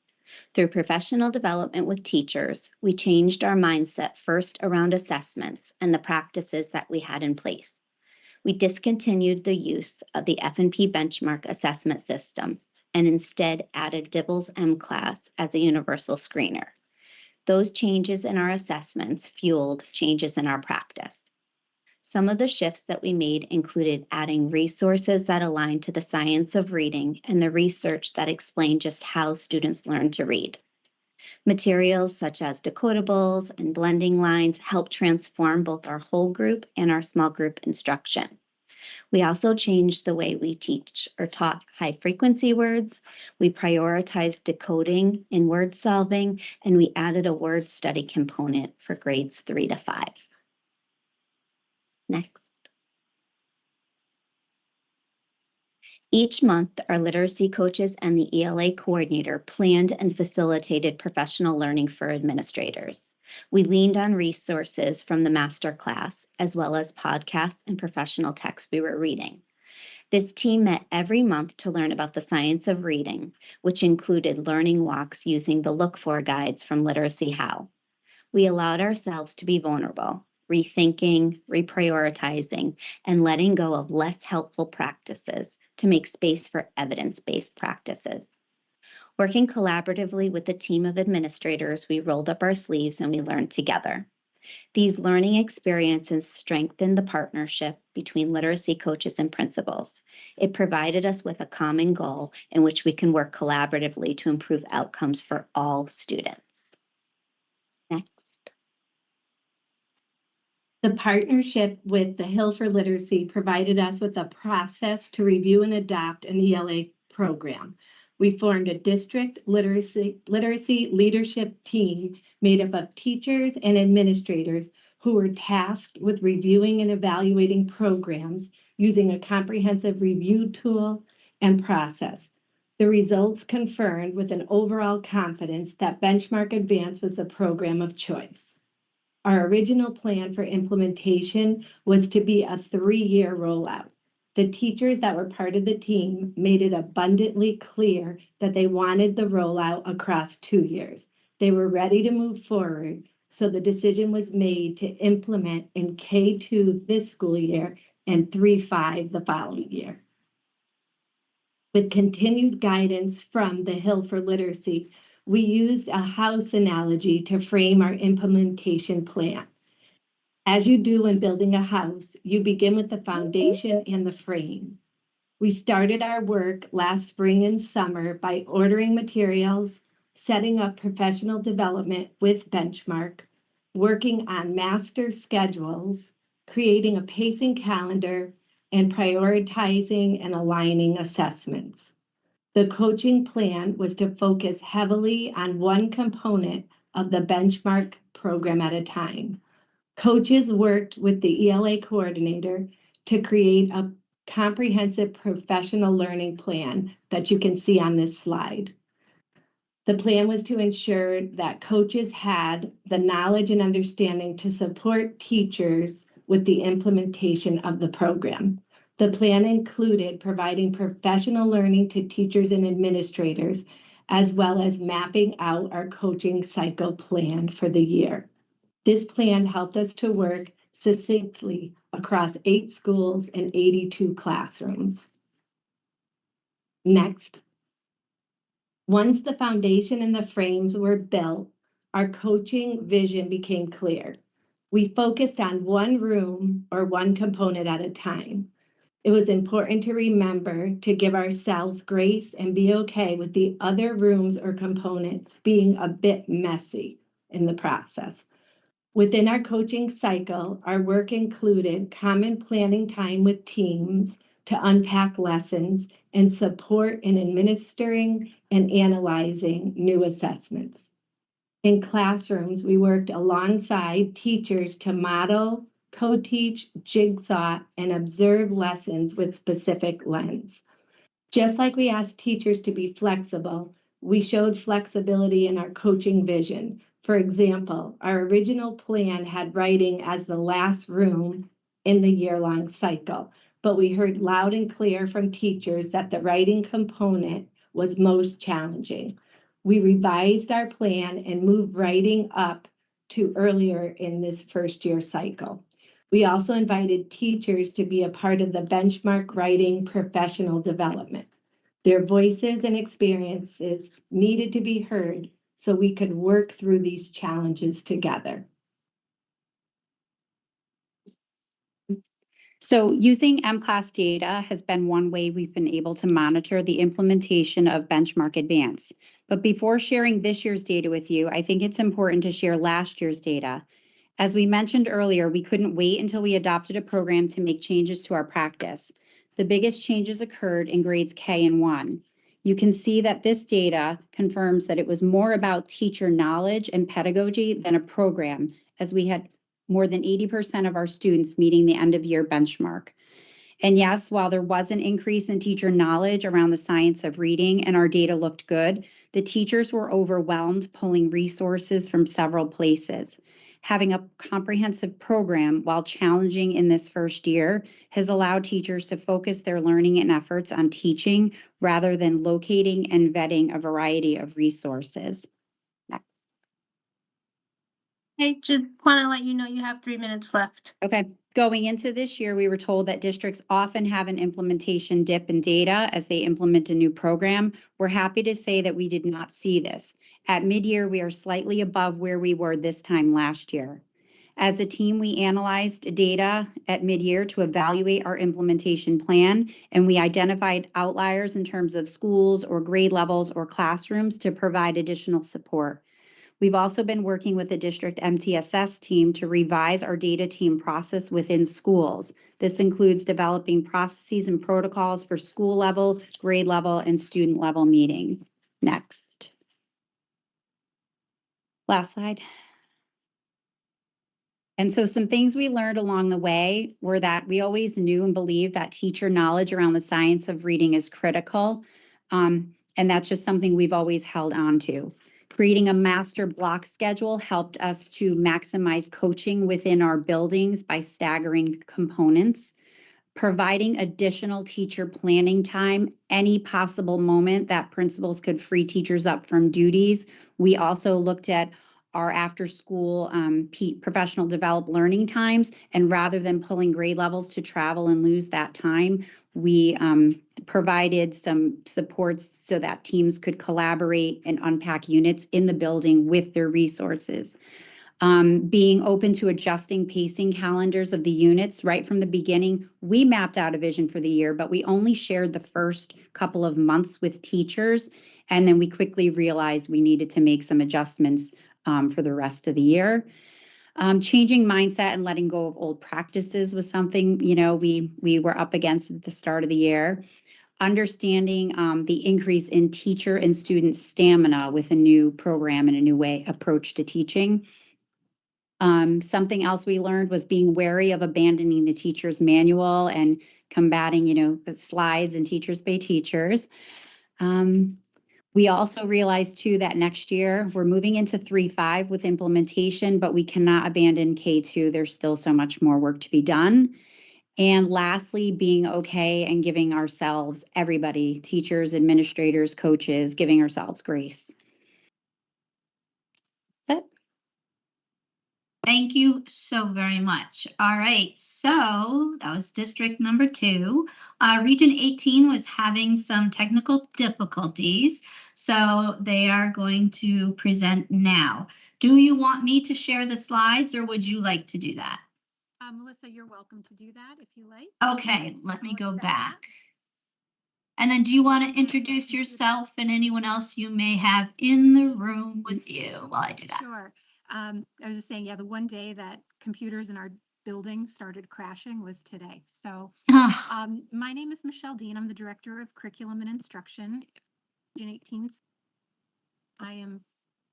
Through professional development with teachers, we changed our mindset first around assessments and the practices that we had in place. We discontinued the use of the F&P benchmark assessment system and instead added DIBELS M-Class as a universal screener. Those changes in our assessments fueled changes in our practice. Some of the shifts that we made included adding resources that align to the science of reading and the research that explain just how students learn to read. Materials such as decodables and blending lines help transform both our whole group and our small group instruction. We also changed the way we teach or taught high frequency words. We prioritized decoding and word solving, and we added a word study component for grades 3 to 5. Next. Each month, our literacy coaches and the ELA coordinator planned and facilitated professional learning for administrators. We leaned on resources from the master class, as well as podcasts and professional texts we were reading. This team met every month to learn about the science of reading, which included learning walks using the Look For guides from Literacy How. We allowed ourselves to be vulnerable, rethinking, reprioritizing, and letting go of less helpful practices to make space for evidence-based practices. Working collaboratively with a team of administrators, we rolled up our sleeves and we learned together. These learning experiences strengthened the partnership between literacy coaches and principals. It provided us with a common goal in which we can work collaboratively to improve outcomes for all students. Next. The partnership with the Hill for Literacy provided us with a process to review and adopt an ELA program. We formed a district literacy leadership team made up of teachers and administrators who were tasked with reviewing and evaluating programs using a comprehensive review tool and process. The results confirmed with an overall confidence that Benchmark Advance was the program of choice. Our original plan for implementation was to be a 3-year rollout. The teachers that were part of the team made it abundantly clear that they wanted the rollout across 2 years. They were ready to move forward, so the decision was made to implement in K2 this school year and 3-5 the following year. With continued guidance from the Hill for Literacy, we used a house analogy to frame our implementation plan. As you do when building a house, you begin with the foundation and the frame. We started our work last spring and summer by ordering materials, setting up professional development with Benchmark, working on master schedules, creating a pacing calendar, and prioritizing and aligning assessments. The coaching plan was to focus heavily on one component of the Benchmark program at a time. Coaches worked with the ELA coordinator to create a comprehensive professional learning plan that you can see on this slide. The plan was to ensure that coaches had the knowledge and understanding to support teachers with the implementation of the program. The plan included providing professional learning to teachers and administrators, as well as mapping out our coaching cycle plan for the year. This plan helped us to work succinctly across 8 schools and 82 classrooms. Next. Once the foundation and the frames were built, our coaching vision became clear. We focused on one room or one component at a time. It was important to remember to give ourselves grace and be okay with the other rooms or components being a bit messy in the process. Within our coaching cycle, our work included common planning time with teams to unpack lessons and support in administering and analyzing new assessments. In classrooms, we worked alongside teachers to model, co-teach, jigsaw, and observe lessons with specific lens. Just like we asked teachers to be flexible, we showed flexibility in our coaching vision. For example, our original plan had writing as the last room in the year-long cycle, but we heard loud and clear from teachers that the writing component was most challenging. We revised our plan and moved writing up to earlier in this first year cycle. We also invited teachers to be a part of the benchmark writing professional development. Their voices and experiences needed to be heard so we could work through these challenges together. So using MClass data has been one way we've been able to monitor the implementation of Benchmark Advance. But before sharing this year's data with you, I think it's important to share last year's data. As we mentioned earlier, we couldn't wait until we adopted a program to make changes to our practice. The biggest changes occurred in grades K and 1. You can see that this data confirms that it was more about teacher knowledge and pedagogy than a program, as we had more than 80% of our students meeting the end of year benchmark. And yes, while there was an increase in teacher knowledge around the science of reading and our data looked good, the teachers were overwhelmed pulling resources from several places. Having a comprehensive program, while challenging in this first year, has allowed teachers to focus their learning and efforts on teaching rather than locating and vetting a variety of resources. Next. I just want to let you know you have 3 minutes left. Okay. Going into this year, we were told that districts often have an implementation dip in data as they implement a new program. We're happy to say that we did not see this. At mid-year, we are slightly above where we were this time last year. As a team, we analyzed data at mid-year to evaluate our implementation plan, and we identified outliers in terms of schools or grade levels or classrooms to provide additional support. We've also been working with the district MTSS team to revise our data team process within schools. This includes developing processes and protocols for school level, grade level, and student level meeting. Next. Last slide. And so some things we learned along the way were that we always knew and believed that teacher knowledge around the science of reading is critical. And that's just something we've always held on to. Creating a master block schedule helped us to maximize coaching within our buildings by staggering components. Providing additional teacher planning time, any possible moment that principals could free teachers up from duties. We also looked at our after-school professional developed learning times, and rather than pulling grade levels to travel and lose that time, we provided some supports so that teams could collaborate and unpack units in the building with their resources. Being open to adjusting pacing calendars of the units right from the beginning. We mapped out a vision for the year, but we only shared the first couple of months with teachers, and then we quickly realized we needed to make some adjustments for the rest of the year. Changing mindset and letting go of old practices was something, we were up against at the start of the year. Understanding the increase in teacher and student stamina with a new program and a new approach to teaching. Something else we learned was being wary of abandoning the teacher's manual and combating, the slides and teachers pay teachers. We also realized too that next year we're moving into 3.5 with implementation, but we cannot abandon K2. There's still so much more work to be done. And lastly, being okay and giving ourselves, everybody, teachers, administrators, coaches, giving ourselves grace. That's it. Thank you so very much. All right, so that was district number 2. Region 18 was having some technical difficulties, so they are going to present now. Do you want me to share the slides or would you like to do that? Melissa, you're welcome to do that if you like. Okay, let me go accept back. And then do you want to introduce yourself and anyone else you may have in the room with you while I do that? Sure. I was just saying, yeah, the one day that computers in our building started crashing was today. So my name is Michelle Dean. I'm the Director of Curriculum and Instruction. Region 18. I am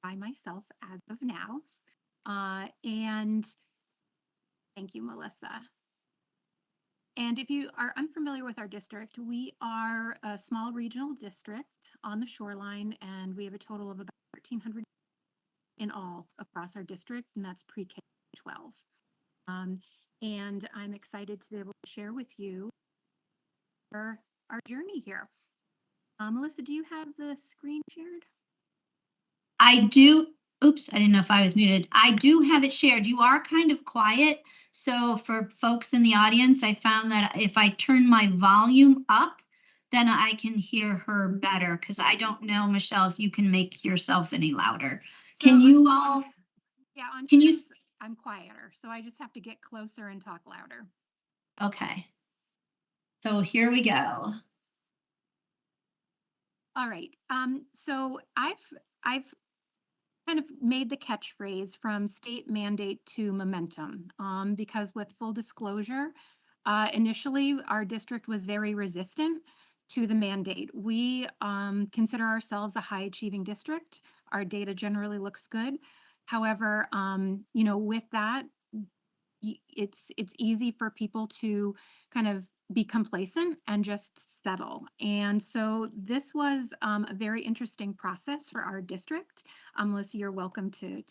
by myself as of now. And thank you, Melissa. And if you are unfamiliar with our district, we are a small regional district on the shoreline, and we have a total of about 1,300 in all across our district, and that's pre-K 12. And I'm excited to be able to share with you our journey here. Melissa, do you have the screen shared? I do. Oops, I didn't know if I was muted. I do have it shared. You are kind of quiet. So for folks in the audience, I found that if I turn my volume up, then I can hear her better, because I don't know, Michelle, if you can make yourself any louder. So can you all? Yeah, on can Teams, you? I'm quieter, so I just have to get closer and talk louder. Okay. So here we go. All right. So I've kind of made the catchphrase from state mandate to momentum, because with full disclosure, initially our district was very resistant to the mandate. We consider ourselves a high achieving district. Our data generally looks good. However, you know, with that, it's easy for people to kind of be complacent and just settle. And so this was a very interesting process for our district. Melissa, you're welcome to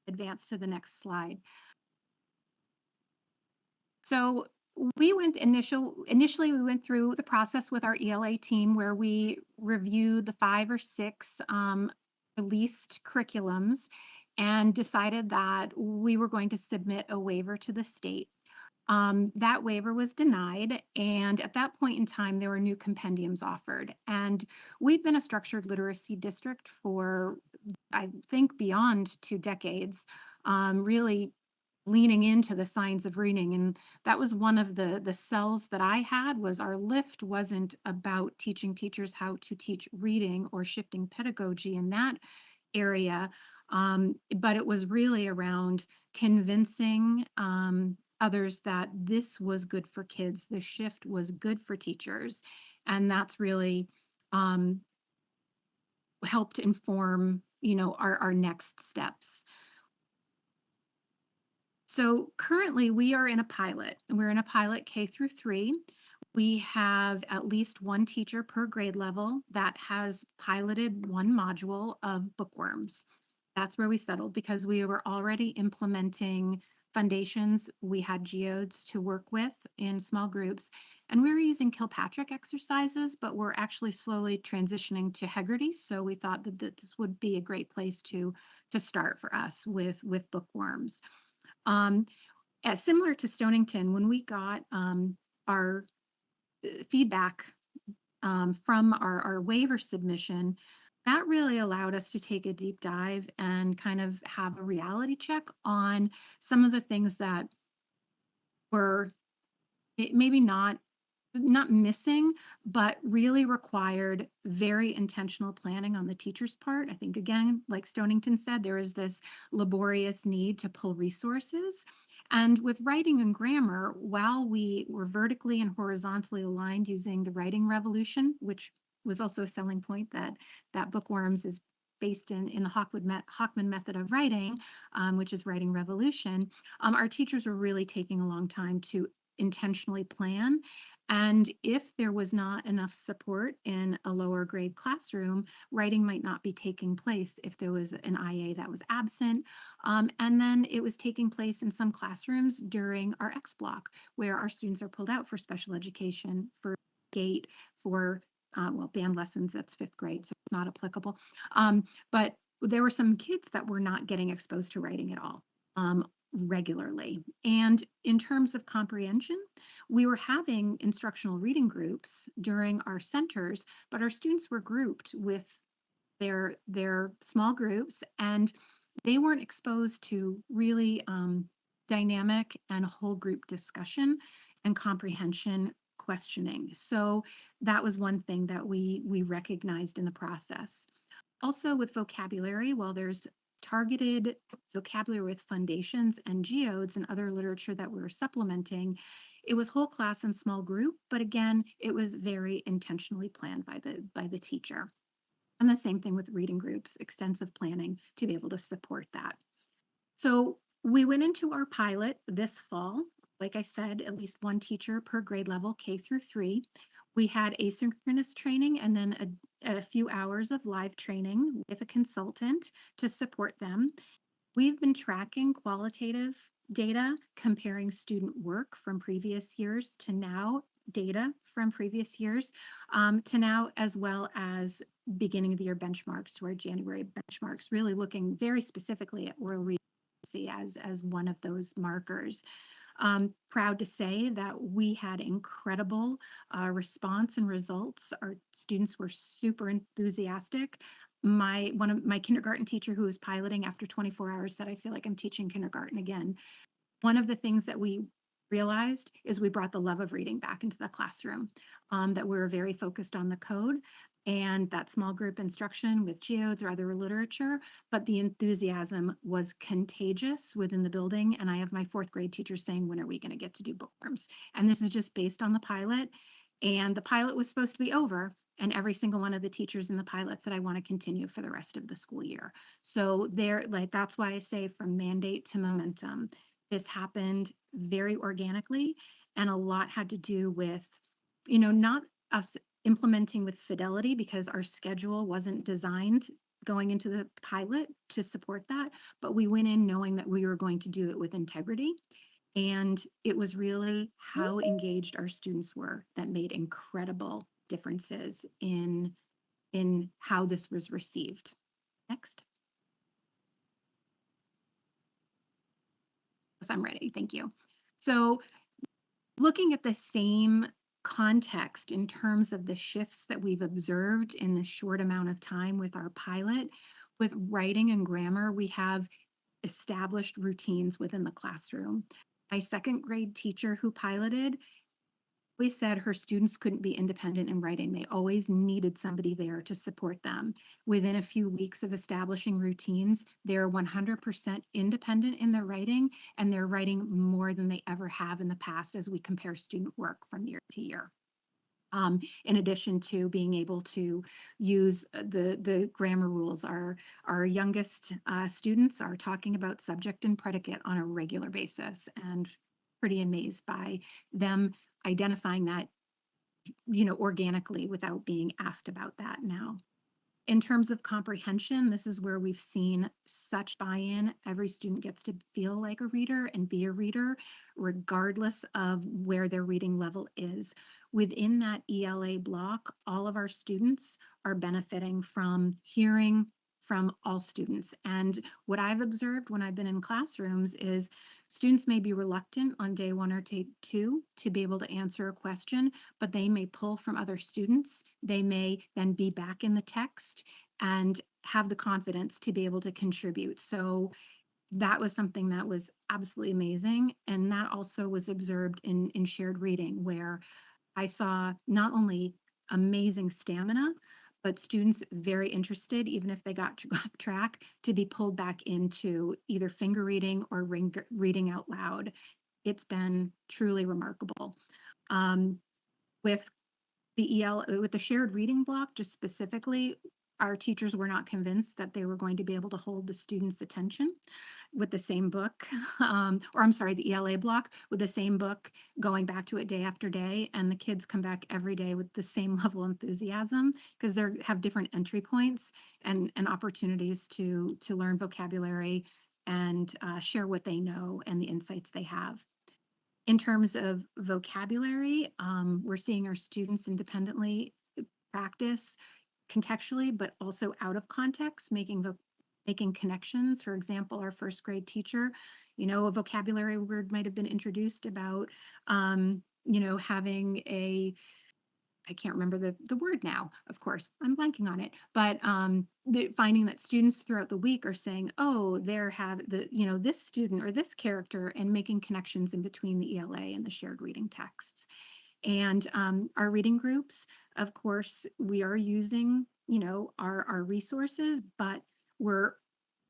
advance to the next slide. So we went initially we went through the process with our ELA team where we reviewed the 5 or 6 released curriculums and decided that we were going to submit a waiver to the state. That waiver was denied, and at that point in time, there were new compendiums offered. And we've been a structured literacy district for, I think, beyond 2 decades, really leaning into the science of reading. And that was one of the cells that I had, was our lift wasn't about teaching teachers how to teach reading or shifting pedagogy in that area, but it was really around convincing others that this was good for kids, the shift was good for teachers, and that's really helped inform, you know, our next steps. So currently we are in a pilot. We're in a pilot K through 3. We have at least 1 teacher per grade level that has piloted 1 module of bookworms. That's where we settled because we were already implementing foundations. We had geodes to work with in small groups, and we were using Kilpatrick exercises, but we're actually slowly transitioning to Hegarty. So we thought that this would be a great place to start for us with bookworms. Similar to Stonington, when we got our feedback from our waiver submission, that really allowed us to take a deep dive and kind of have a reality check on some of the things that were maybe not missing, but really required very intentional planning on the teacher's part. I think, again, like Stonington said, there is this laborious need to pull resources. And with writing and grammar, while we were vertically and horizontally aligned using the writing revolution, which was also a selling point that Bookworms is based in the Hockman method of writing, which is writing revolution, our teachers were really taking a long time to intentionally plan. And if there was not enough support in a lower grade classroom, writing might not be taking place if there was an IA that was absent. And then it was taking place in some classrooms during our X block, where our students are pulled out for special education, for GATE, for band lessons. That's 5th grade, so it's not applicable. But there were some kids that were not getting exposed to writing at all. Regularly. And in terms of comprehension, we were having instructional reading groups during our centers, but our students were grouped with their small groups, and they weren't exposed to really dynamic and whole group discussion and comprehension questioning. So that was one thing that we recognized in the process. Also with vocabulary, while there's targeted vocabulary with foundations and geodes and other literature that we were supplementing, it was whole class and small group, but again, it was very intentionally planned by the teacher. And the same thing with reading groups, extensive planning to be able to support that. So we went into our pilot this fall. Like I said, at least one teacher per grade level, K through 3. We had asynchronous training and then a few hours of live training with a consultant to support them. We've been tracking qualitative data, comparing student work from previous years to now, data from previous years to now, as well as beginning of the year benchmarks to our January benchmarks, really looking very specifically at oral reading as one of those markers. Proud to say that we had incredible response and results. Our students were super enthusiastic. One of my kindergarten teacher who was piloting after 24 hours said, I feel like I'm teaching kindergarten again. One of the things that we realized is we brought the love of reading back into the classroom, that we were very focused on the code and that small group instruction with geodes or other literature, but the enthusiasm was contagious within the building. And I have my 4th grade teacher saying, when are we going to get to do bookworms? And this is just based on the pilot. And the pilot was supposed to be over, and every single one of the teachers in the pilot said, I want to continue for the rest of the school year. So that's why I say from mandate to momentum, this happened very organically, and a lot had to do with, not us implementing with fidelity because our schedule wasn't designed going into the pilot to support that, but we went in knowing that we were going to do it with integrity. And it was really how engaged our students were that made incredible differences in how this was received. Next. Yes, I'm ready. Thank you. So looking at the same context in terms of the shifts that we've observed in the short amount of time with our pilot, with writing and grammar, we have established routines within the classroom. My 2nd grade teacher who piloted always said her students couldn't be independent in writing. They always needed somebody there to support them. Within a few weeks of establishing routines, they're 100% independent in their writing, and they're writing more than they ever have in the past as we compare student work from year to year. In addition to being able to use the grammar rules, our youngest students are talking about subject and predicate on a regular basis, and pretty amazed by them identifying that, organically without being asked about that now. In terms of comprehension, this is where we've seen such buy-in. Every student gets to feel like a reader and be a reader, regardless of where their reading level is. Within that ELA block, all of our students are benefiting from hearing from all students. And what I've observed when I've been in classrooms is students may be reluctant on day 1 or day 2 to be able to answer a question, but they may pull from other students. They may then be back in the text and have the confidence to be able to contribute. So that was something that was absolutely amazing. And that also was observed in shared reading, where I saw not only amazing stamina, but students very interested, even if they got off track, to be pulled back into either finger reading or reading out loud. It's been truly remarkable. With the shared reading block, just specifically, our teachers were not convinced that they were going to be able to hold the students' attention with the same book, the ELA block with the same book, going back to it day after day. And the kids come back every day with the same level of enthusiasm because they have different entry points and opportunities to learn vocabulary and share what they know and the insights they have. In terms of vocabulary, we're seeing our students independently practice contextually, but also out of context, making connections. For example, our 1st grade teacher, a vocabulary word might have been introduced about, having a I can't remember the word now, of course, I'm blanking on it, but finding that students throughout the week are saying, oh, there have this student or this character, and making connections in between the ELA and the shared reading texts. And our reading groups, of course, we are using, our resources, but we're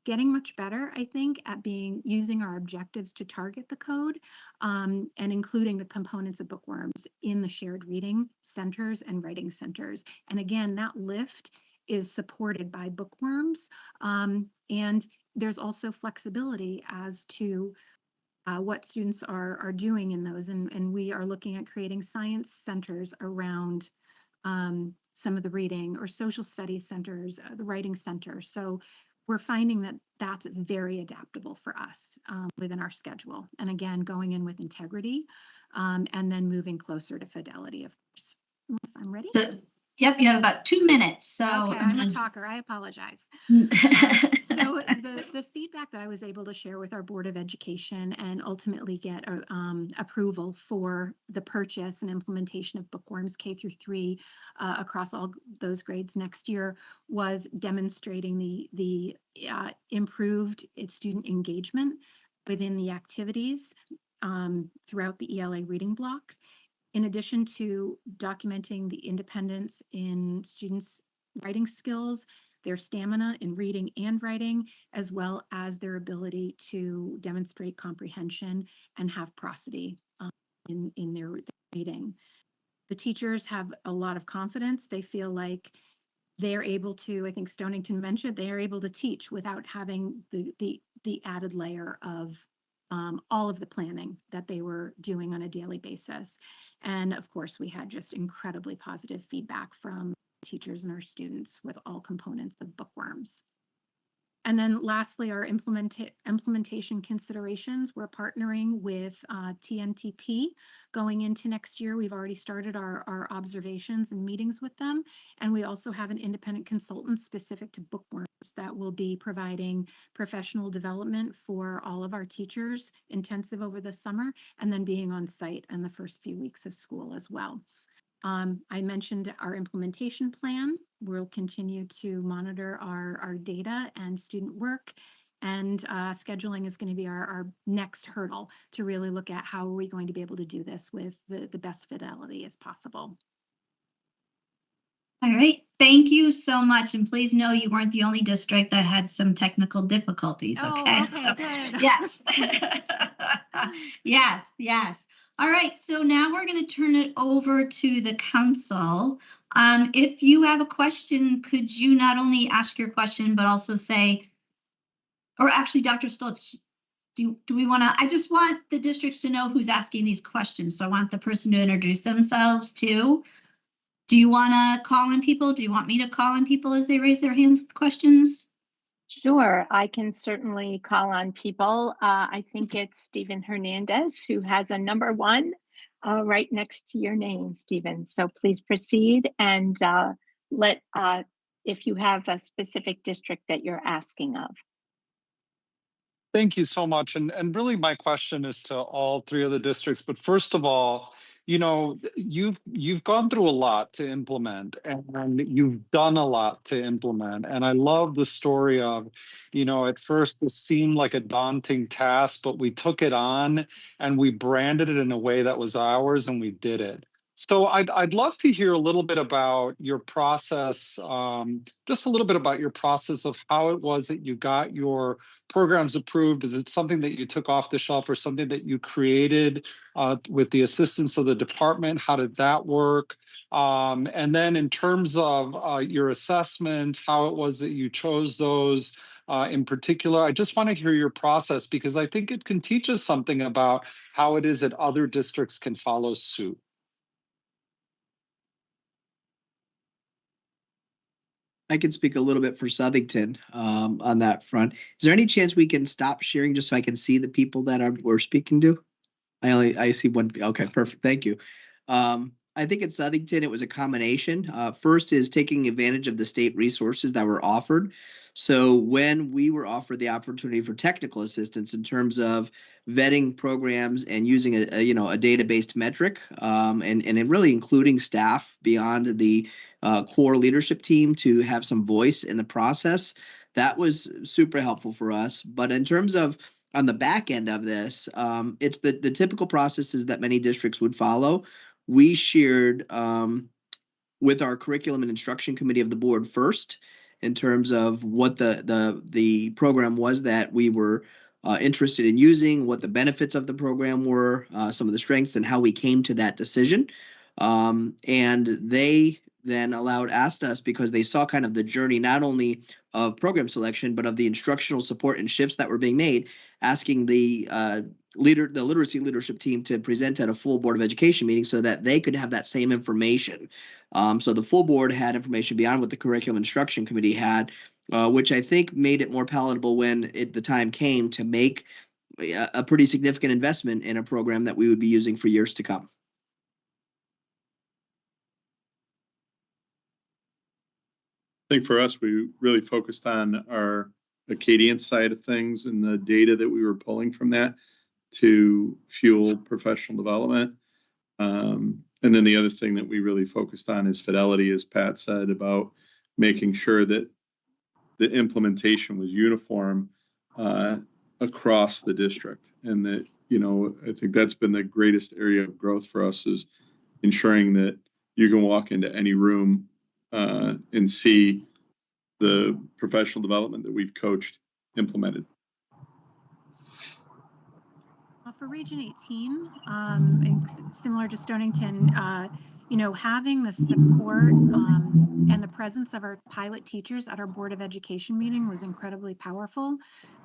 getting much better, I think, at using our objectives to target the code and including the components of bookworms in the shared reading centers and writing centers. And again, that lift is supported by bookworms. And there's also flexibility as to what students are doing in those. And we are looking at creating science centers around some of the reading, or social studies centers, the writing center. So we're finding that that's very adaptable for us within our schedule. And again, going in with integrity and then moving closer to fidelity, of course. Unless I'm ready. So, yep, you have about 2 minutes. So okay, I'm a talker. I apologize. So the feedback that I was able to share with our Board of Education and ultimately get approval for the purchase and implementation of bookworms K through 3 across all those grades next year was demonstrating the improved student engagement within the activities throughout the ELA reading block. In addition to documenting the independence in students' writing skills, their stamina in reading and writing, as well as their ability to demonstrate comprehension and have prosody in their reading. The teachers have a lot of confidence. They feel like they're able to, I think Stonington mentioned, they are able to teach without having the added layer of all of the planning that they were doing on a daily basis. And of course, we had just incredibly positive feedback from teachers and our students with all components of bookworms. And then lastly, our implementation considerations. We're partnering with TNTP going into next year. We've already started our observations and meetings with them. And we also have an independent consultant specific to bookworms that will be providing professional development for all of our teachers, intensive over the summer, and then being on site in the first few weeks of school as well. I mentioned our implementation plan. We'll continue to monitor our data and student work, and scheduling is going to be our next hurdle to really look at how are we going to be able to do this with the best fidelity as possible. All right, thank you so much. And please know you weren't the only district that had some technical difficulties, okay? Oh, okay, good. Yes. Yes, yes. All right, so now we're going to turn it over to the council. If you have a question, could you not only ask your question, but also say, or actually, Dr. Stoltz, do we want to, I just want the districts to know who's asking these questions. So I want the person to introduce themselves too. Do you want to call on people? Do you want me to call on people as they raise their hands with questions? Sure, I can certainly call on people. I think it's Stephen Hernandez who has a number 1 right next to your name, Stephen. So please proceed and let if you have a specific district that you're asking of. Thank you so much. And really my question is to all 3 of the districts. But first of all, you've gone through a lot to implement, and you've done a lot to implement. And I love the story of, at first this seemed like a daunting task, but we took it on and we branded it in a way that was ours, and we did it. So I'd love to hear a little bit about your process, just a little bit about your process of how it was that you got your programs approved. Is it something that you took off the shelf or something that you created with the assistance of the department? How did that work? And then in terms of your assessments, how it was that you chose those in particular, I just want to hear your process, because I think it can teach us something about how it is that other districts can follow suit. I can speak a little bit for Southington on that front. Is there any chance we can stop sharing just so I can see the people that we're speaking to? I see one. Okay, perfect. Thank you. I think at Southington, it was a combination. First is taking advantage of the state resources that were offered. So when we were offered the opportunity for technical assistance in terms of vetting programs and using a data-based metric, and really including staff beyond the core leadership team to have some voice in the process, that was super helpful for us. But in terms of on the back end of this, it's the typical processes that many districts would follow. We shared with our curriculum and instruction committee of the board first, in terms of what the program was that we were interested in using, what the benefits of the program were, some of the strengths, and how we came to that decision. And they then asked us, because they saw kind of the journey not only of program selection, but of the instructional support and shifts that were being made, asking the literacy leadership team to present at a full Board of Education meeting so that they could have that same information. So the full board had information beyond what the curriculum instruction committee had, which I think made it more palatable when the time came to make a pretty significant investment in a program that we would be using for years to come. I think for us, we really focused on our Acadian side of things and the data that we were pulling from that to fuel professional development. And then the other thing that we really focused on is fidelity, as Pat said, about making sure that the implementation was uniform across the district. And that, I think that's been the greatest area of growth for us, is ensuring that you can walk into any room and see the professional development that we've coached implemented. For Region 18, and similar to Stonington, having the support and the presence of our pilot teachers at our Board of Education meeting was incredibly powerful,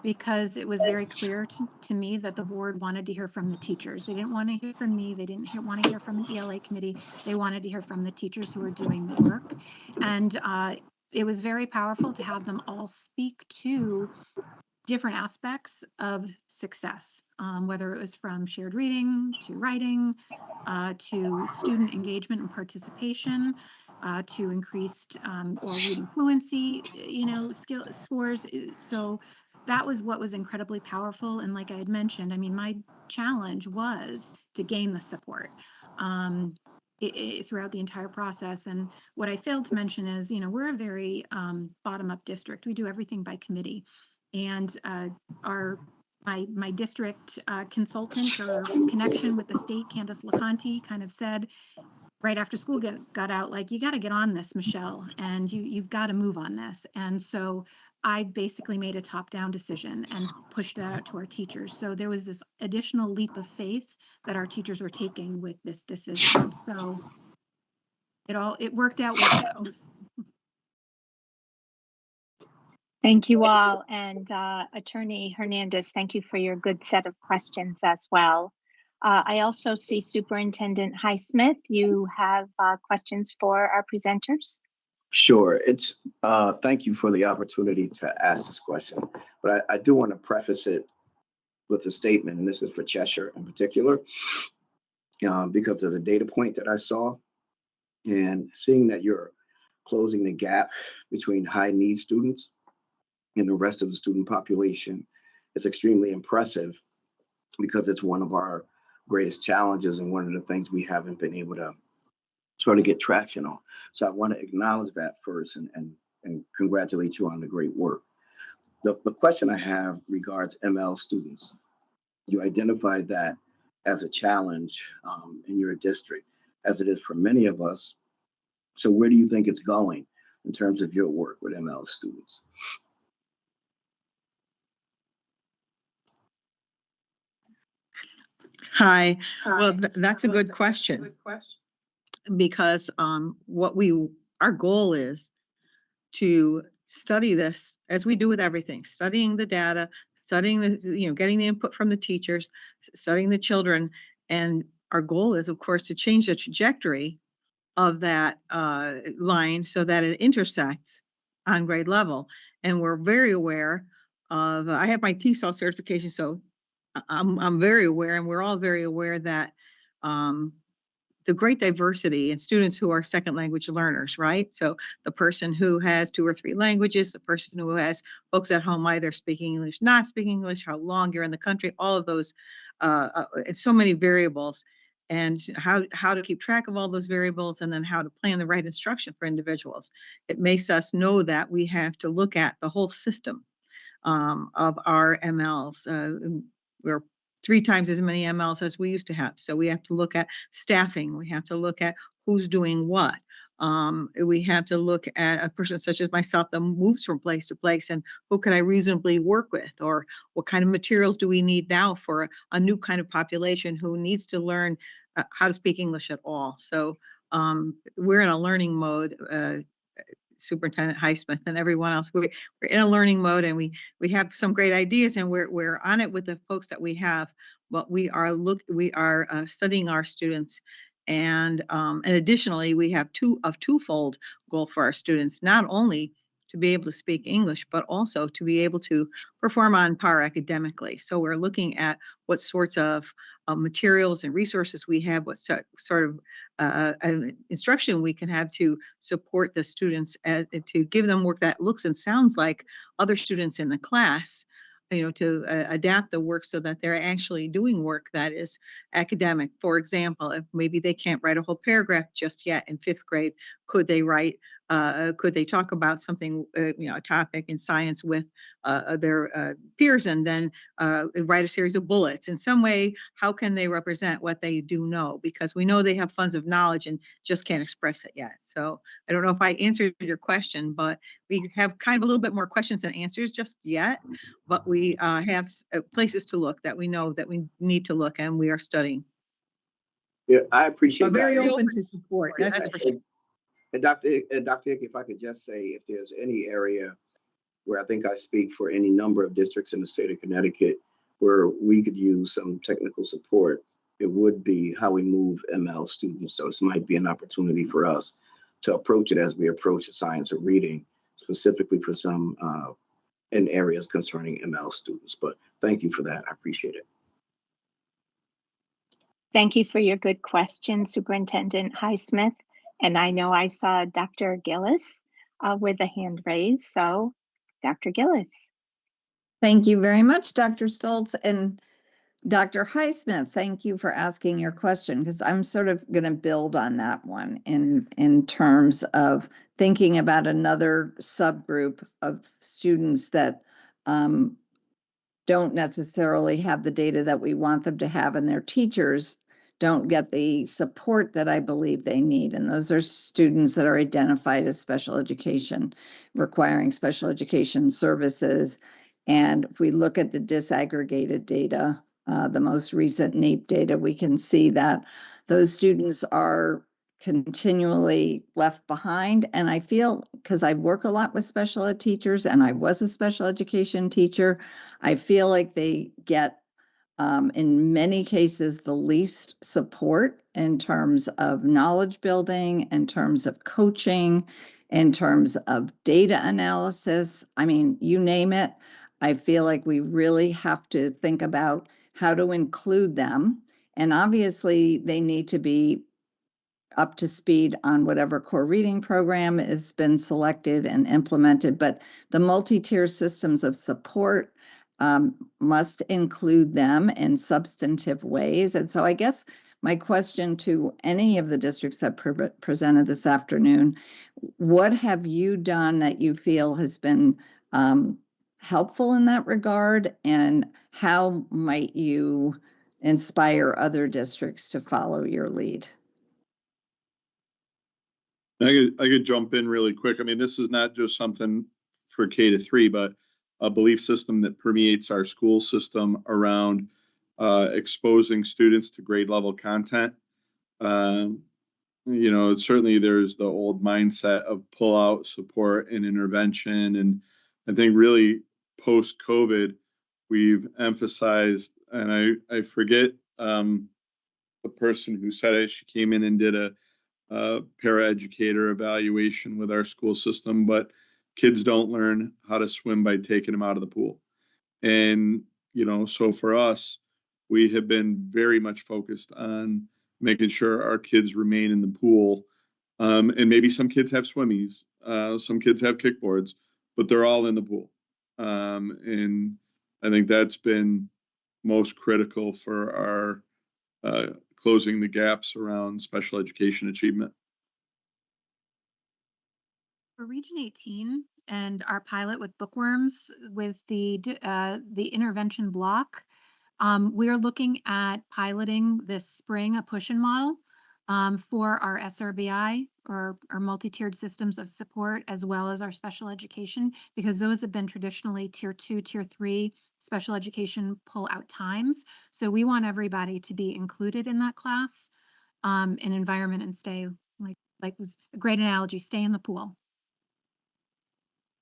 because it was very clear to me that the board wanted to hear from the teachers. They didn't want to hear from me. They didn't want to hear from the ELA committee. They wanted to hear from the teachers who were doing the work. And it was very powerful to have them all speak to different aspects of success, whether it was from shared reading to writing, to student engagement and participation, to increased or reading fluency, skill scores. So that was what was incredibly powerful. And like I had mentioned, I mean, my challenge was to gain the support throughout the entire process. And what I failed to mention is, we're a very bottom-up district. We do everything by committee. And my district consultant or connection with the state, Candace LeConte, kind of said right after school got out, like, you got to get on this, Michelle, and you've got to move on this. And so I basically made a top-down decision and pushed it out to our teachers. So there was this additional leap of faith that our teachers were taking with this decision. So it worked out well. Thank you all. And Attorney Hernandez, thank you for your good set of questions as well. I also see Superintendent Highsmith. You have questions for our presenters? Sure. Thank you for the opportunity to ask this question, but I do want to preface it with a statement, and this is for Cheshire in particular, because of the data point that I saw, and seeing that you're closing the gap between high need students and the rest of the student population is extremely impressive, because it's one of our greatest challenges and one of the things we haven't been able to sort of get traction on. So I want to acknowledge that first and congratulate you on the great work. The question I have regards ML students. You identified that as a challenge in your district, as it is for many of us. So where do you think it's going in terms of your work with ML students? Hi. Well, that's a good question. Because our goal is to study this as we do with everything, studying the data, studying getting the input from the teachers, studying the children. And our goal is, of course, to change the trajectory of that line so that it intersects on grade level. And we're very aware of, I have my TESOL certification, so I'm very aware, and we're all very aware that the great diversity in students who are second language learners, right? So the person who has 2 or 3 languages, the person who has folks at home either speaking English, not speaking English, how long you're in the country, all of those, so many variables, and how to keep track of all those variables, and then how to plan the right instruction for individuals. It makes us know that we have to look at the whole system of our MLs. We're 3 times as many MLs as we used to have. So we have to look at staffing. We have to look at who's doing what. We have to look at a person such as myself that moves from place to place, and who can I reasonably work with, or what kind of materials do we need now for a new kind of population who needs to learn how to speak English at all. So we're in a learning mode. Superintendent Highsmith and everyone else, we're in a learning mode, and we have some great ideas, and we're on it with the folks that we have, but we are studying our students, and additionally we have twofold goal for our students, not only to be able to speak English, but also to be able to perform on par academically. So we're looking at what sorts of materials and resources we have, what sort of instruction we can have to support the students, to give them work that looks and sounds like other students in the class, to adapt the work so that they're actually doing work that is academic. For example, if maybe they can't write a whole paragraph just yet in 5th grade, could they talk about something, a topic in science with their peers, and then write a series of bullets? In some way, how can they represent what they do know? Because we know they have funds of knowledge and just can't express it yet. So I don't know if I answered your question, but we have kind of a little bit more questions than answers just yet. But we have places to look that we know that we need to look, and we are studying. Yeah, I appreciate But that. very open to support. That's for sure. And Dr. Hickey, if I could just say, if there's any area where I think I speak for any number of districts in the state of Connecticut where we could use some technical support, it would be how we move ML students. So this might be an opportunity for us to approach it as we approach the science of reading, specifically for some in areas concerning ML students. But thank you for that. I appreciate it. Thank you for your good question, Superintendent Highsmith. And I know I saw Dr. Gillis with a hand raised. So Dr. Gillis. Thank you very much, Dr. Stoltz. And Dr. Highsmith, thank you for asking your question, because I'm sort of going to build on that one in terms of thinking about another subgroup of students that don't necessarily have the data that we want them to have, and their teachers don't get the support that I believe they need. And those are students that are identified as special education, requiring special education services. And if we look at the disaggregated data, the most recent NAEP data, we can see that those students are continually left behind. And I feel, because I work a lot with special ed teachers, and I was a special education teacher, I feel like they get in many cases, the least support in terms of knowledge building, in terms of coaching, in terms of data analysis. I mean, you name it. I feel like we really have to think about how to include them. And obviously, they need to be up to speed on whatever core reading program has been selected and implemented. But the multi-tier systems of support must include them in substantive ways. And so I guess my question to any of the districts that presented this afternoon, what have you done that you feel has been helpful in that regard? And how might you inspire other districts to follow your lead? I could jump in really quick. I mean, this is not just something for K-3, but a belief system that permeates our school system around exposing students to grade level content. Certainly there's the old mindset of pull out support and intervention. And I think really post COVID, we've emphasized, and I forget the person who said it, she came in and did a paraeducator evaluation with our school system, but kids don't learn how to swim by taking them out of the pool. And, so for us, we have been very much focused on making sure our kids remain in the pool. And maybe some kids have swimmies, some kids have kickboards, but they're all in the pool. And I think that's been most critical for our closing the gaps around special education achievement. For Region 18 and our pilot with bookworms with the intervention block, we are looking at piloting this spring a push-in model for our SRBI or our multi-tiered systems of support, as well as our special education, because those have been traditionally tier 2, tier 3 special education pull-out times. So we want everybody to be included in that class and environment and stay, like was a great analogy, stay in the pool.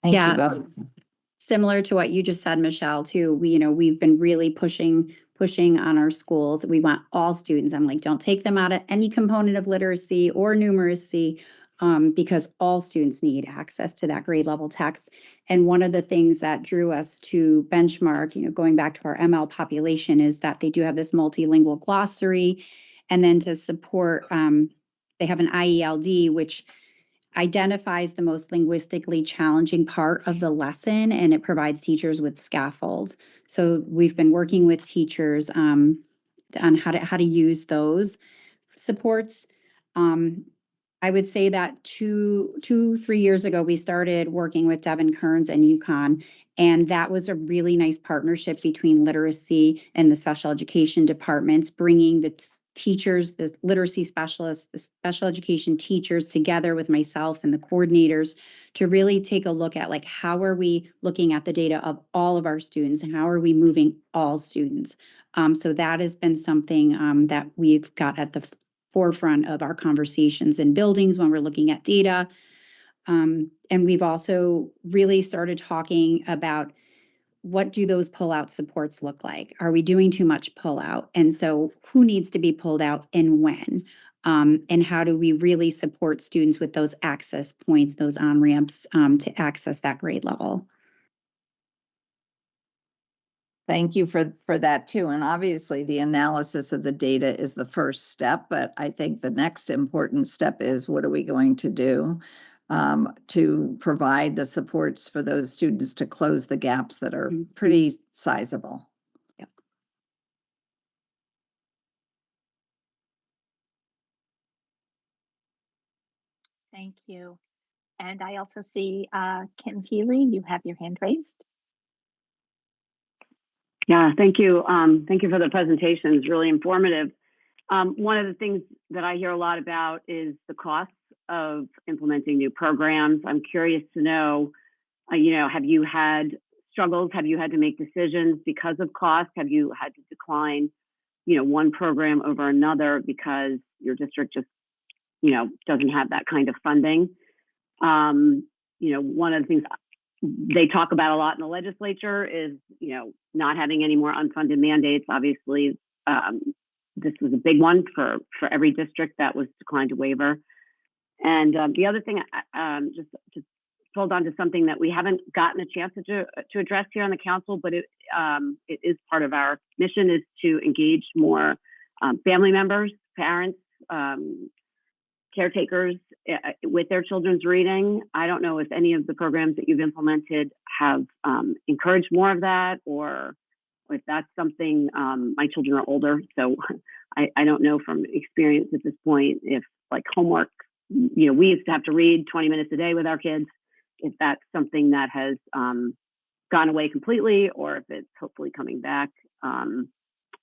Thank Yeah, you both. Similar to what you just said, Michelle, too. We've been really pushing on our schools. We want all students. I'm like, don't take them out of any component of literacy or numeracy, because all students need access to that grade level text. And one of the things that drew us to Benchmark, going back to our ML population, is that they do have this multilingual glossary. And then to support, they have an IELD, which identifies the most linguistically challenging part of the lesson, and it provides teachers with scaffolds. So we've been working with teachers on how to use those supports. I would say that 3 years ago, we started working with Devin Kearns and UConn, and that was a really nice partnership between literacy and the special education departments, bringing the teachers, the literacy specialists, the special education teachers together with myself and the coordinators to really take a look at, like, how are we looking at the data of all of our students and how are we moving all students? So that has been something that we've got at the forefront of our conversations in buildings when we're looking at data. And we've also really started talking about what do those pull-out supports look like? Are we doing too much pull-out? And so who needs to be pulled out and when? And how do we really support students with those access points, those on-ramps to access that grade level? Thank you for that too. And obviously the analysis of the data is the first step, but I think the next important step is what are we going to do to provide the supports for those students to close the gaps that are pretty sizable. Yep. Thank you. And I also see Kim Healy, you have your hand raised. Yeah, thank you. Thank you for the presentation. It's really informative. One of the things that I hear a lot about is the costs of implementing new programs. I'm curious to know, have you had struggles? Have you had to make decisions because of cost? Have you had to decline, one program over another because your district just, doesn't have that kind of funding? One of the things they talk about a lot in the legislature is, not having any more unfunded mandates. Obviously, this was a big one for every district that was declined to waiver. And the other thing, just hold on to something that we haven't gotten a chance to address here on the council, but it is part of our mission, is to engage more family members, parents, caretakers with their children's reading. I don't know if any of the programs that you've implemented have encouraged more of that, or if that's something. My children are older, so I don't know from experience at this point if, like, homework, we used to have to read 20 minutes a day with our kids, if that's something that has gone away completely, or if it's hopefully coming back. I'm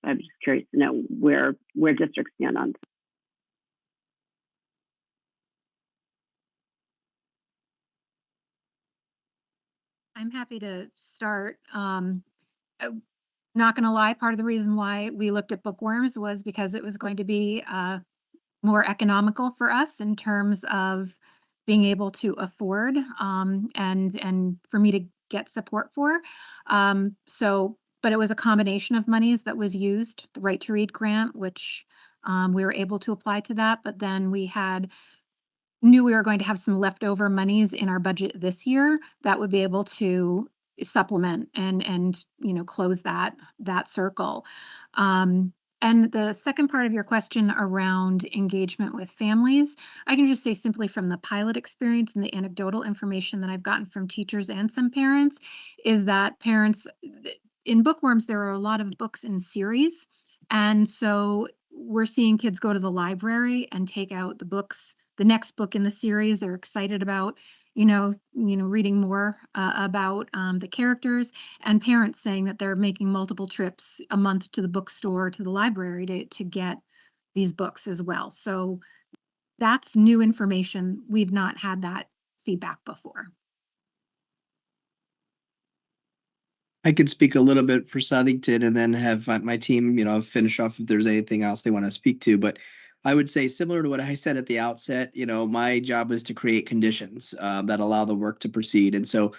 just curious to know where districts stand on. I'm happy to start. Not going to lie, part of the reason why we looked at bookworms was because it was going to be more economical for us in terms of being able to afford and for me to get support for. But it was a combination of monies that was used, the Right to Read grant, which we were able to apply to that, but then we knew we were going to have some leftover monies in our budget this year that would be able to supplement and close that circle. And the second part of your question around engagement with families, I can just say simply from the pilot experience and the anecdotal information that I've gotten from teachers and some parents is that parents, in Bookworms, there are a lot of books in series. And so we're seeing kids go to the library and take out the books, the next book in the series they're excited about, reading more about the characters, and parents saying that they're making multiple trips a month to the bookstore, to the library to get these books as well. So that's new information. We've not had that feedback before. I could speak a little bit for Southington and then have my team, finish off if there's anything else they want to speak to. But I would say, similar to what I said at the outset, my job is to create conditions that allow the work to proceed. And so,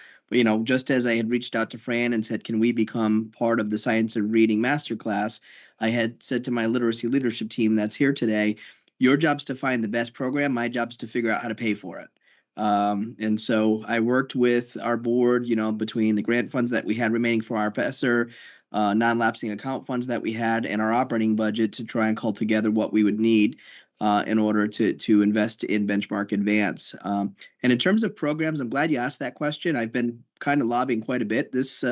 just as I had reached out to Fran and said, can we become part of the Science of Reading Masterclass? I had said to my literacy leadership team that's here today, your job's to find the best program. My job's to figure out how to pay for it. And so I worked with our board, between the grant funds that we had remaining for our PESR, non-lapsing account funds that we had, and our operating budget to try and call together what we would need in order to invest in Benchmark Advance. And in terms of programs, I'm glad you asked that question. I've been kind of lobbying quite a bit this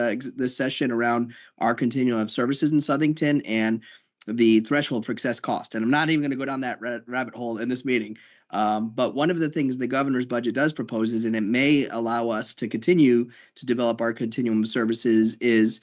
session around our continuum of services in Southington and the threshold for excess cost. And I'm not even going to go down that rabbit hole in this meeting. But one of the things the governor's budget does propose is, and it may allow us to continue to develop our continuum of services, is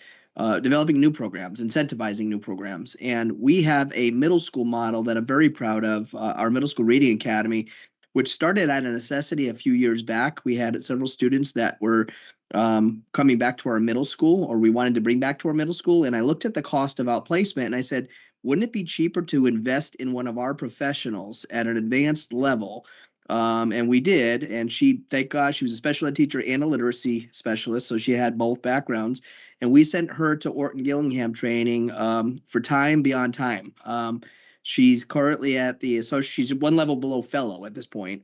developing new programs, incentivizing new programs. And we have a middle school model that I'm very proud of, our Middle School Reading Academy, which started at a necessity a few years back. We had several students that were coming back to our middle school, or we wanted to bring back to our middle school. And I looked at the cost of outplacement and I said, wouldn't it be cheaper to invest in one of our professionals at an advanced level? And we did. And she, thank God, she was a special ed teacher and a literacy specialist. So she had both backgrounds. And we sent her to Orton Gillingham training for time beyond time. She's currently at she's one level below fellow at this point.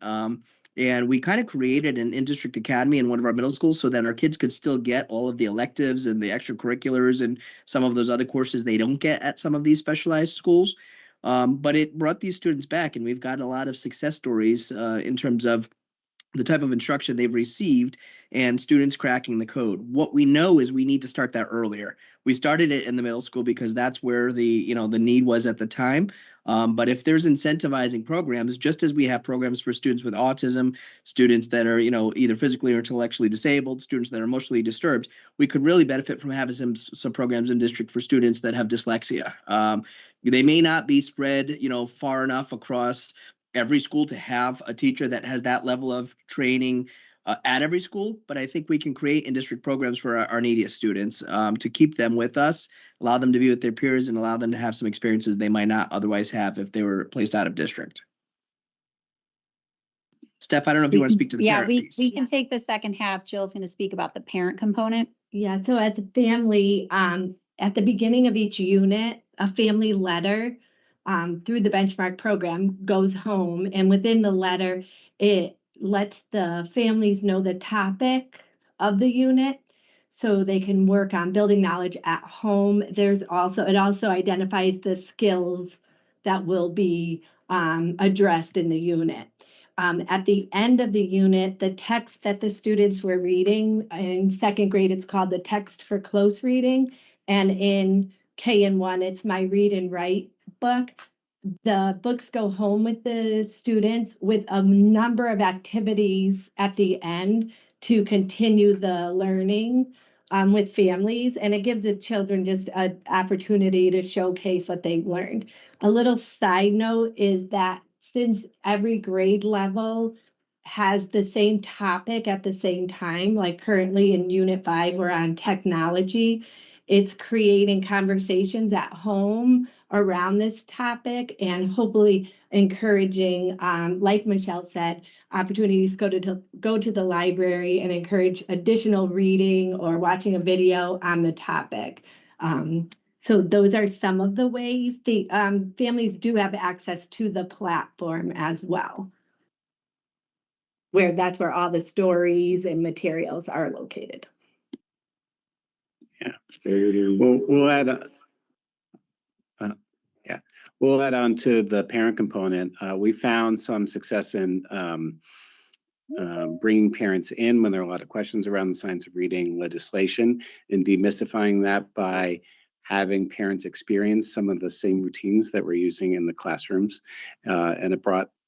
And we kind of created an in-district academy in one of our middle schools so that our kids could still get all of the electives and the extracurriculars and some of those other courses they don't get at some of these specialized schools. But it brought these students back, and we've got a lot of success stories in terms of the type of instruction they've received and students cracking the code. What we know is we need to start that earlier. We started it in the middle school because that's where the need was at the time. But if there's incentivizing programs, just as we have programs for students with autism, students that are, either physically or intellectually disabled, students that are emotionally disturbed, we could really benefit from having some programs in district for students that have dyslexia. They may not be spread, far enough across every school to have a teacher that has that level of training at every school, but I think we can create in-district programs for our neediest students to keep them with us, allow them to be with their peers, and allow them to have some experiences they might not otherwise have if they were placed out of district. Steph, I don't know if you want to speak to the parent piece. We can take the second half. Jill's going to speak about the parent component. Yeah, so as a family, at the beginning of each unit, a family letter through the Benchmark program goes home, and within the letter, it lets the families know the topic of the unit so they can work on building knowledge at home. It also identifies the skills that will be addressed in the unit. At the end of the unit, the text that the students were reading in second grade, it's called the text for close reading. And in K&1, it's my read and write book. The books go home with the students with a number of activities at the end to continue the learning with families, and it gives the children just an opportunity to showcase what they've learned. A little side note is that since every grade level has the same topic at the same time, like currently in Unit 5, we're on technology, it's creating conversations at home around this topic and hopefully encouraging, like Michelle said, opportunities to go to the library and encourage additional reading or watching a video on the topic. So those are some of the ways the families do have access to the platform as well, that's where all the stories and materials are located. Yeah, we'll add We'll add on to the parent component. We found some success in bringing parents in when there are a lot of questions around the science of reading legislation and demystifying that by having parents experience some of the same routines that we're using in the classrooms. And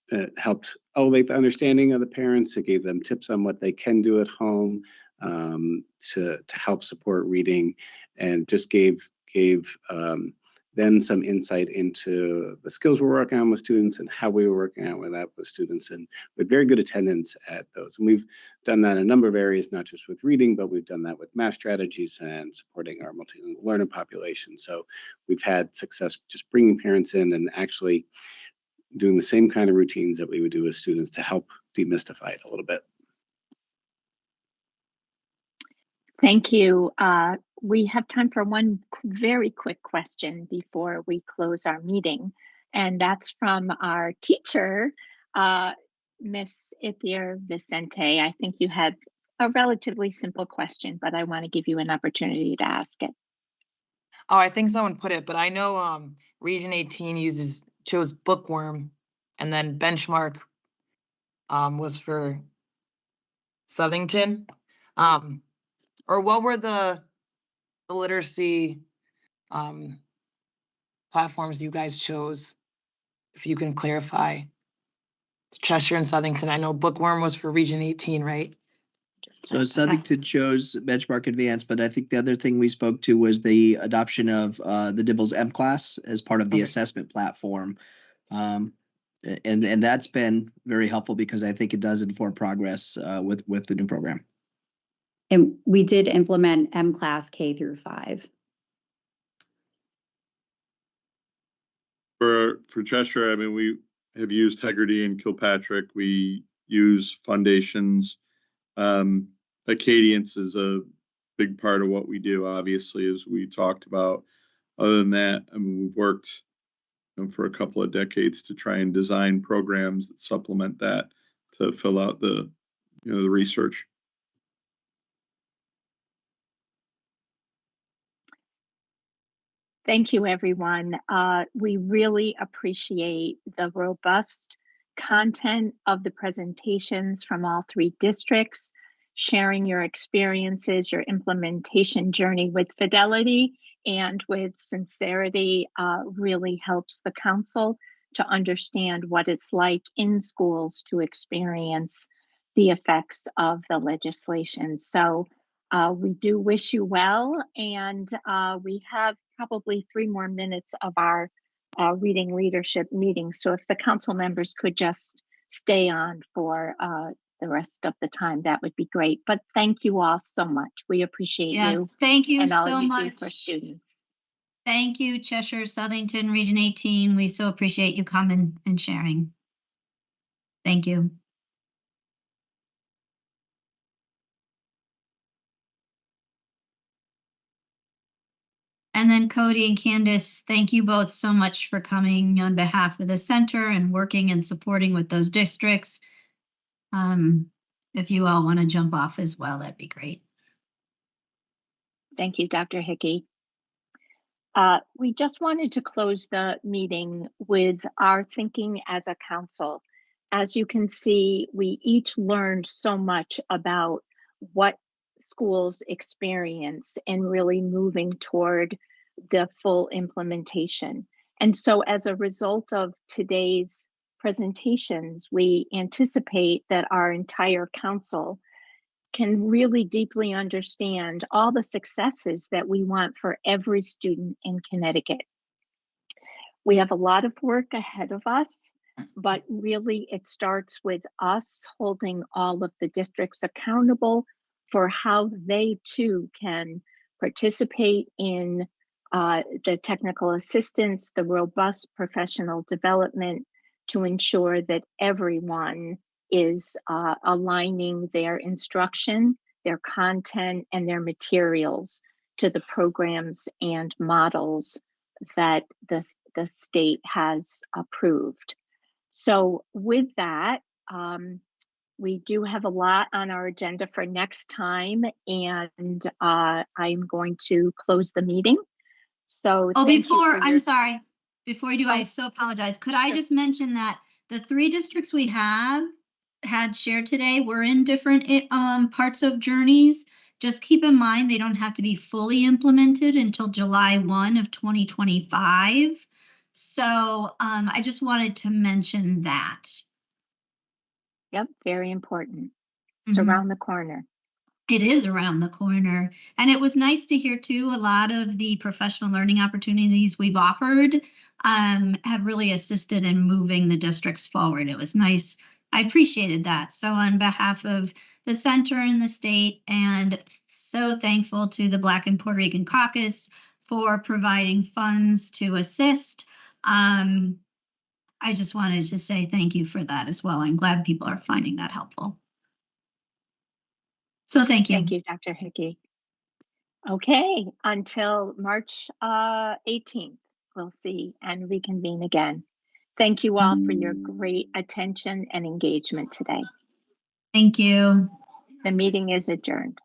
it helped elevate the understanding of the parents. It gave them tips on what they can do at home to help support reading, and just gave them some insight into the skills we're working on with students and how we were working on with that with students, and with very good attendance at those. And we've done that in a number of areas, not just with reading, but we've done that with math strategies and supporting our multilingual learner population. So we've had success just bringing parents in and actually doing the same kind of routines that we would do with students to help demystify it a little bit. Thank you. We have time for one very quick question before we close our meeting, and that's from our teacher, Miss Ithier Vicente. I think you had a relatively simple question, but I want to give you an opportunity to ask it. Oh, I think someone put it, but I know Region 18 chose Bookworm, and then Benchmark was for Southington. Or what were the literacy platforms you guys chose? If you can clarify. It's Cheshire and Southington. I know Bookworm was for Region 18, right? So Southington chose Benchmark Advanced, but I think the other thing we spoke to was the adoption of the DIBELS M-Class as part of the assessment platform. And that's been very helpful because I think it does inform progress with the new program. And we did implement M-Class K through 5. For Cheshire, I mean, we have used Hegarty and Kilpatrick. We use Foundations. Acadience is a big part of what we do, obviously, as we talked about. Other than that, I mean, we've worked for a couple of decades to try and design programs that supplement that to fill out the research. Thank you, everyone. We really appreciate the robust content of the presentations from all 3 districts, sharing your experiences, your implementation journey with fidelity and with sincerity really helps the council to understand what it's like in schools to experience the effects of the legislation. So we do wish you well, and we have probably 3 more minutes of our reading leadership meeting. So if the council members could just stay on for the rest of the time, that would be great. But thank you all so much. We appreciate you. Thank you and all so you much do for students. Thank you, Cheshire, Southington, Region 18. We so appreciate you coming and sharing. Thank you. And then Cody and Candace, thank you both so much for coming on behalf of the center and working and supporting with those districts. If you all want to jump off as well, that'd be great. Thank you, Dr. Hickey. We just wanted to close the meeting with our thinking as a council. As you can see, we each learned so much about what schools experience and really moving toward the full implementation. And so as a result of today's presentations, we anticipate that our entire council can really deeply understand all the successes that we want for every student in Connecticut. We have a lot of work ahead of us, but really it starts with us holding all of the districts accountable for how they too can participate in the technical assistance, the robust professional development to ensure that everyone is aligning their instruction, their content, and their materials to the programs and models that the state has approved. So with that, we do have a lot on our agenda for next time, and I'm going to close the meeting. So I'm sorry. Before you do, I so apologize. Could I just mention that the 3 districts we have had shared today were in different parts of journeys. Just keep in mind, they don't have to be fully implemented until July 1 of 2025. So I just wanted to mention that. Yep, very important. It's Mhm. around the corner. It is around the corner. And it was nice to hear too, a lot of the professional learning opportunities we've offered have really assisted in moving the districts forward. It was nice. I appreciated that. So on behalf of the center and the state, and so thankful to the Black and Puerto Rican Caucus for providing funds to assist. I just wanted to say thank you for that as well. I'm glad people are finding that helpful. So thank you. Thank you, Dr. Hickey. Okay, until March 18th, we'll see and reconvene again. Thank you all for your great attention and engagement today. Thank you. The meeting is adjourned.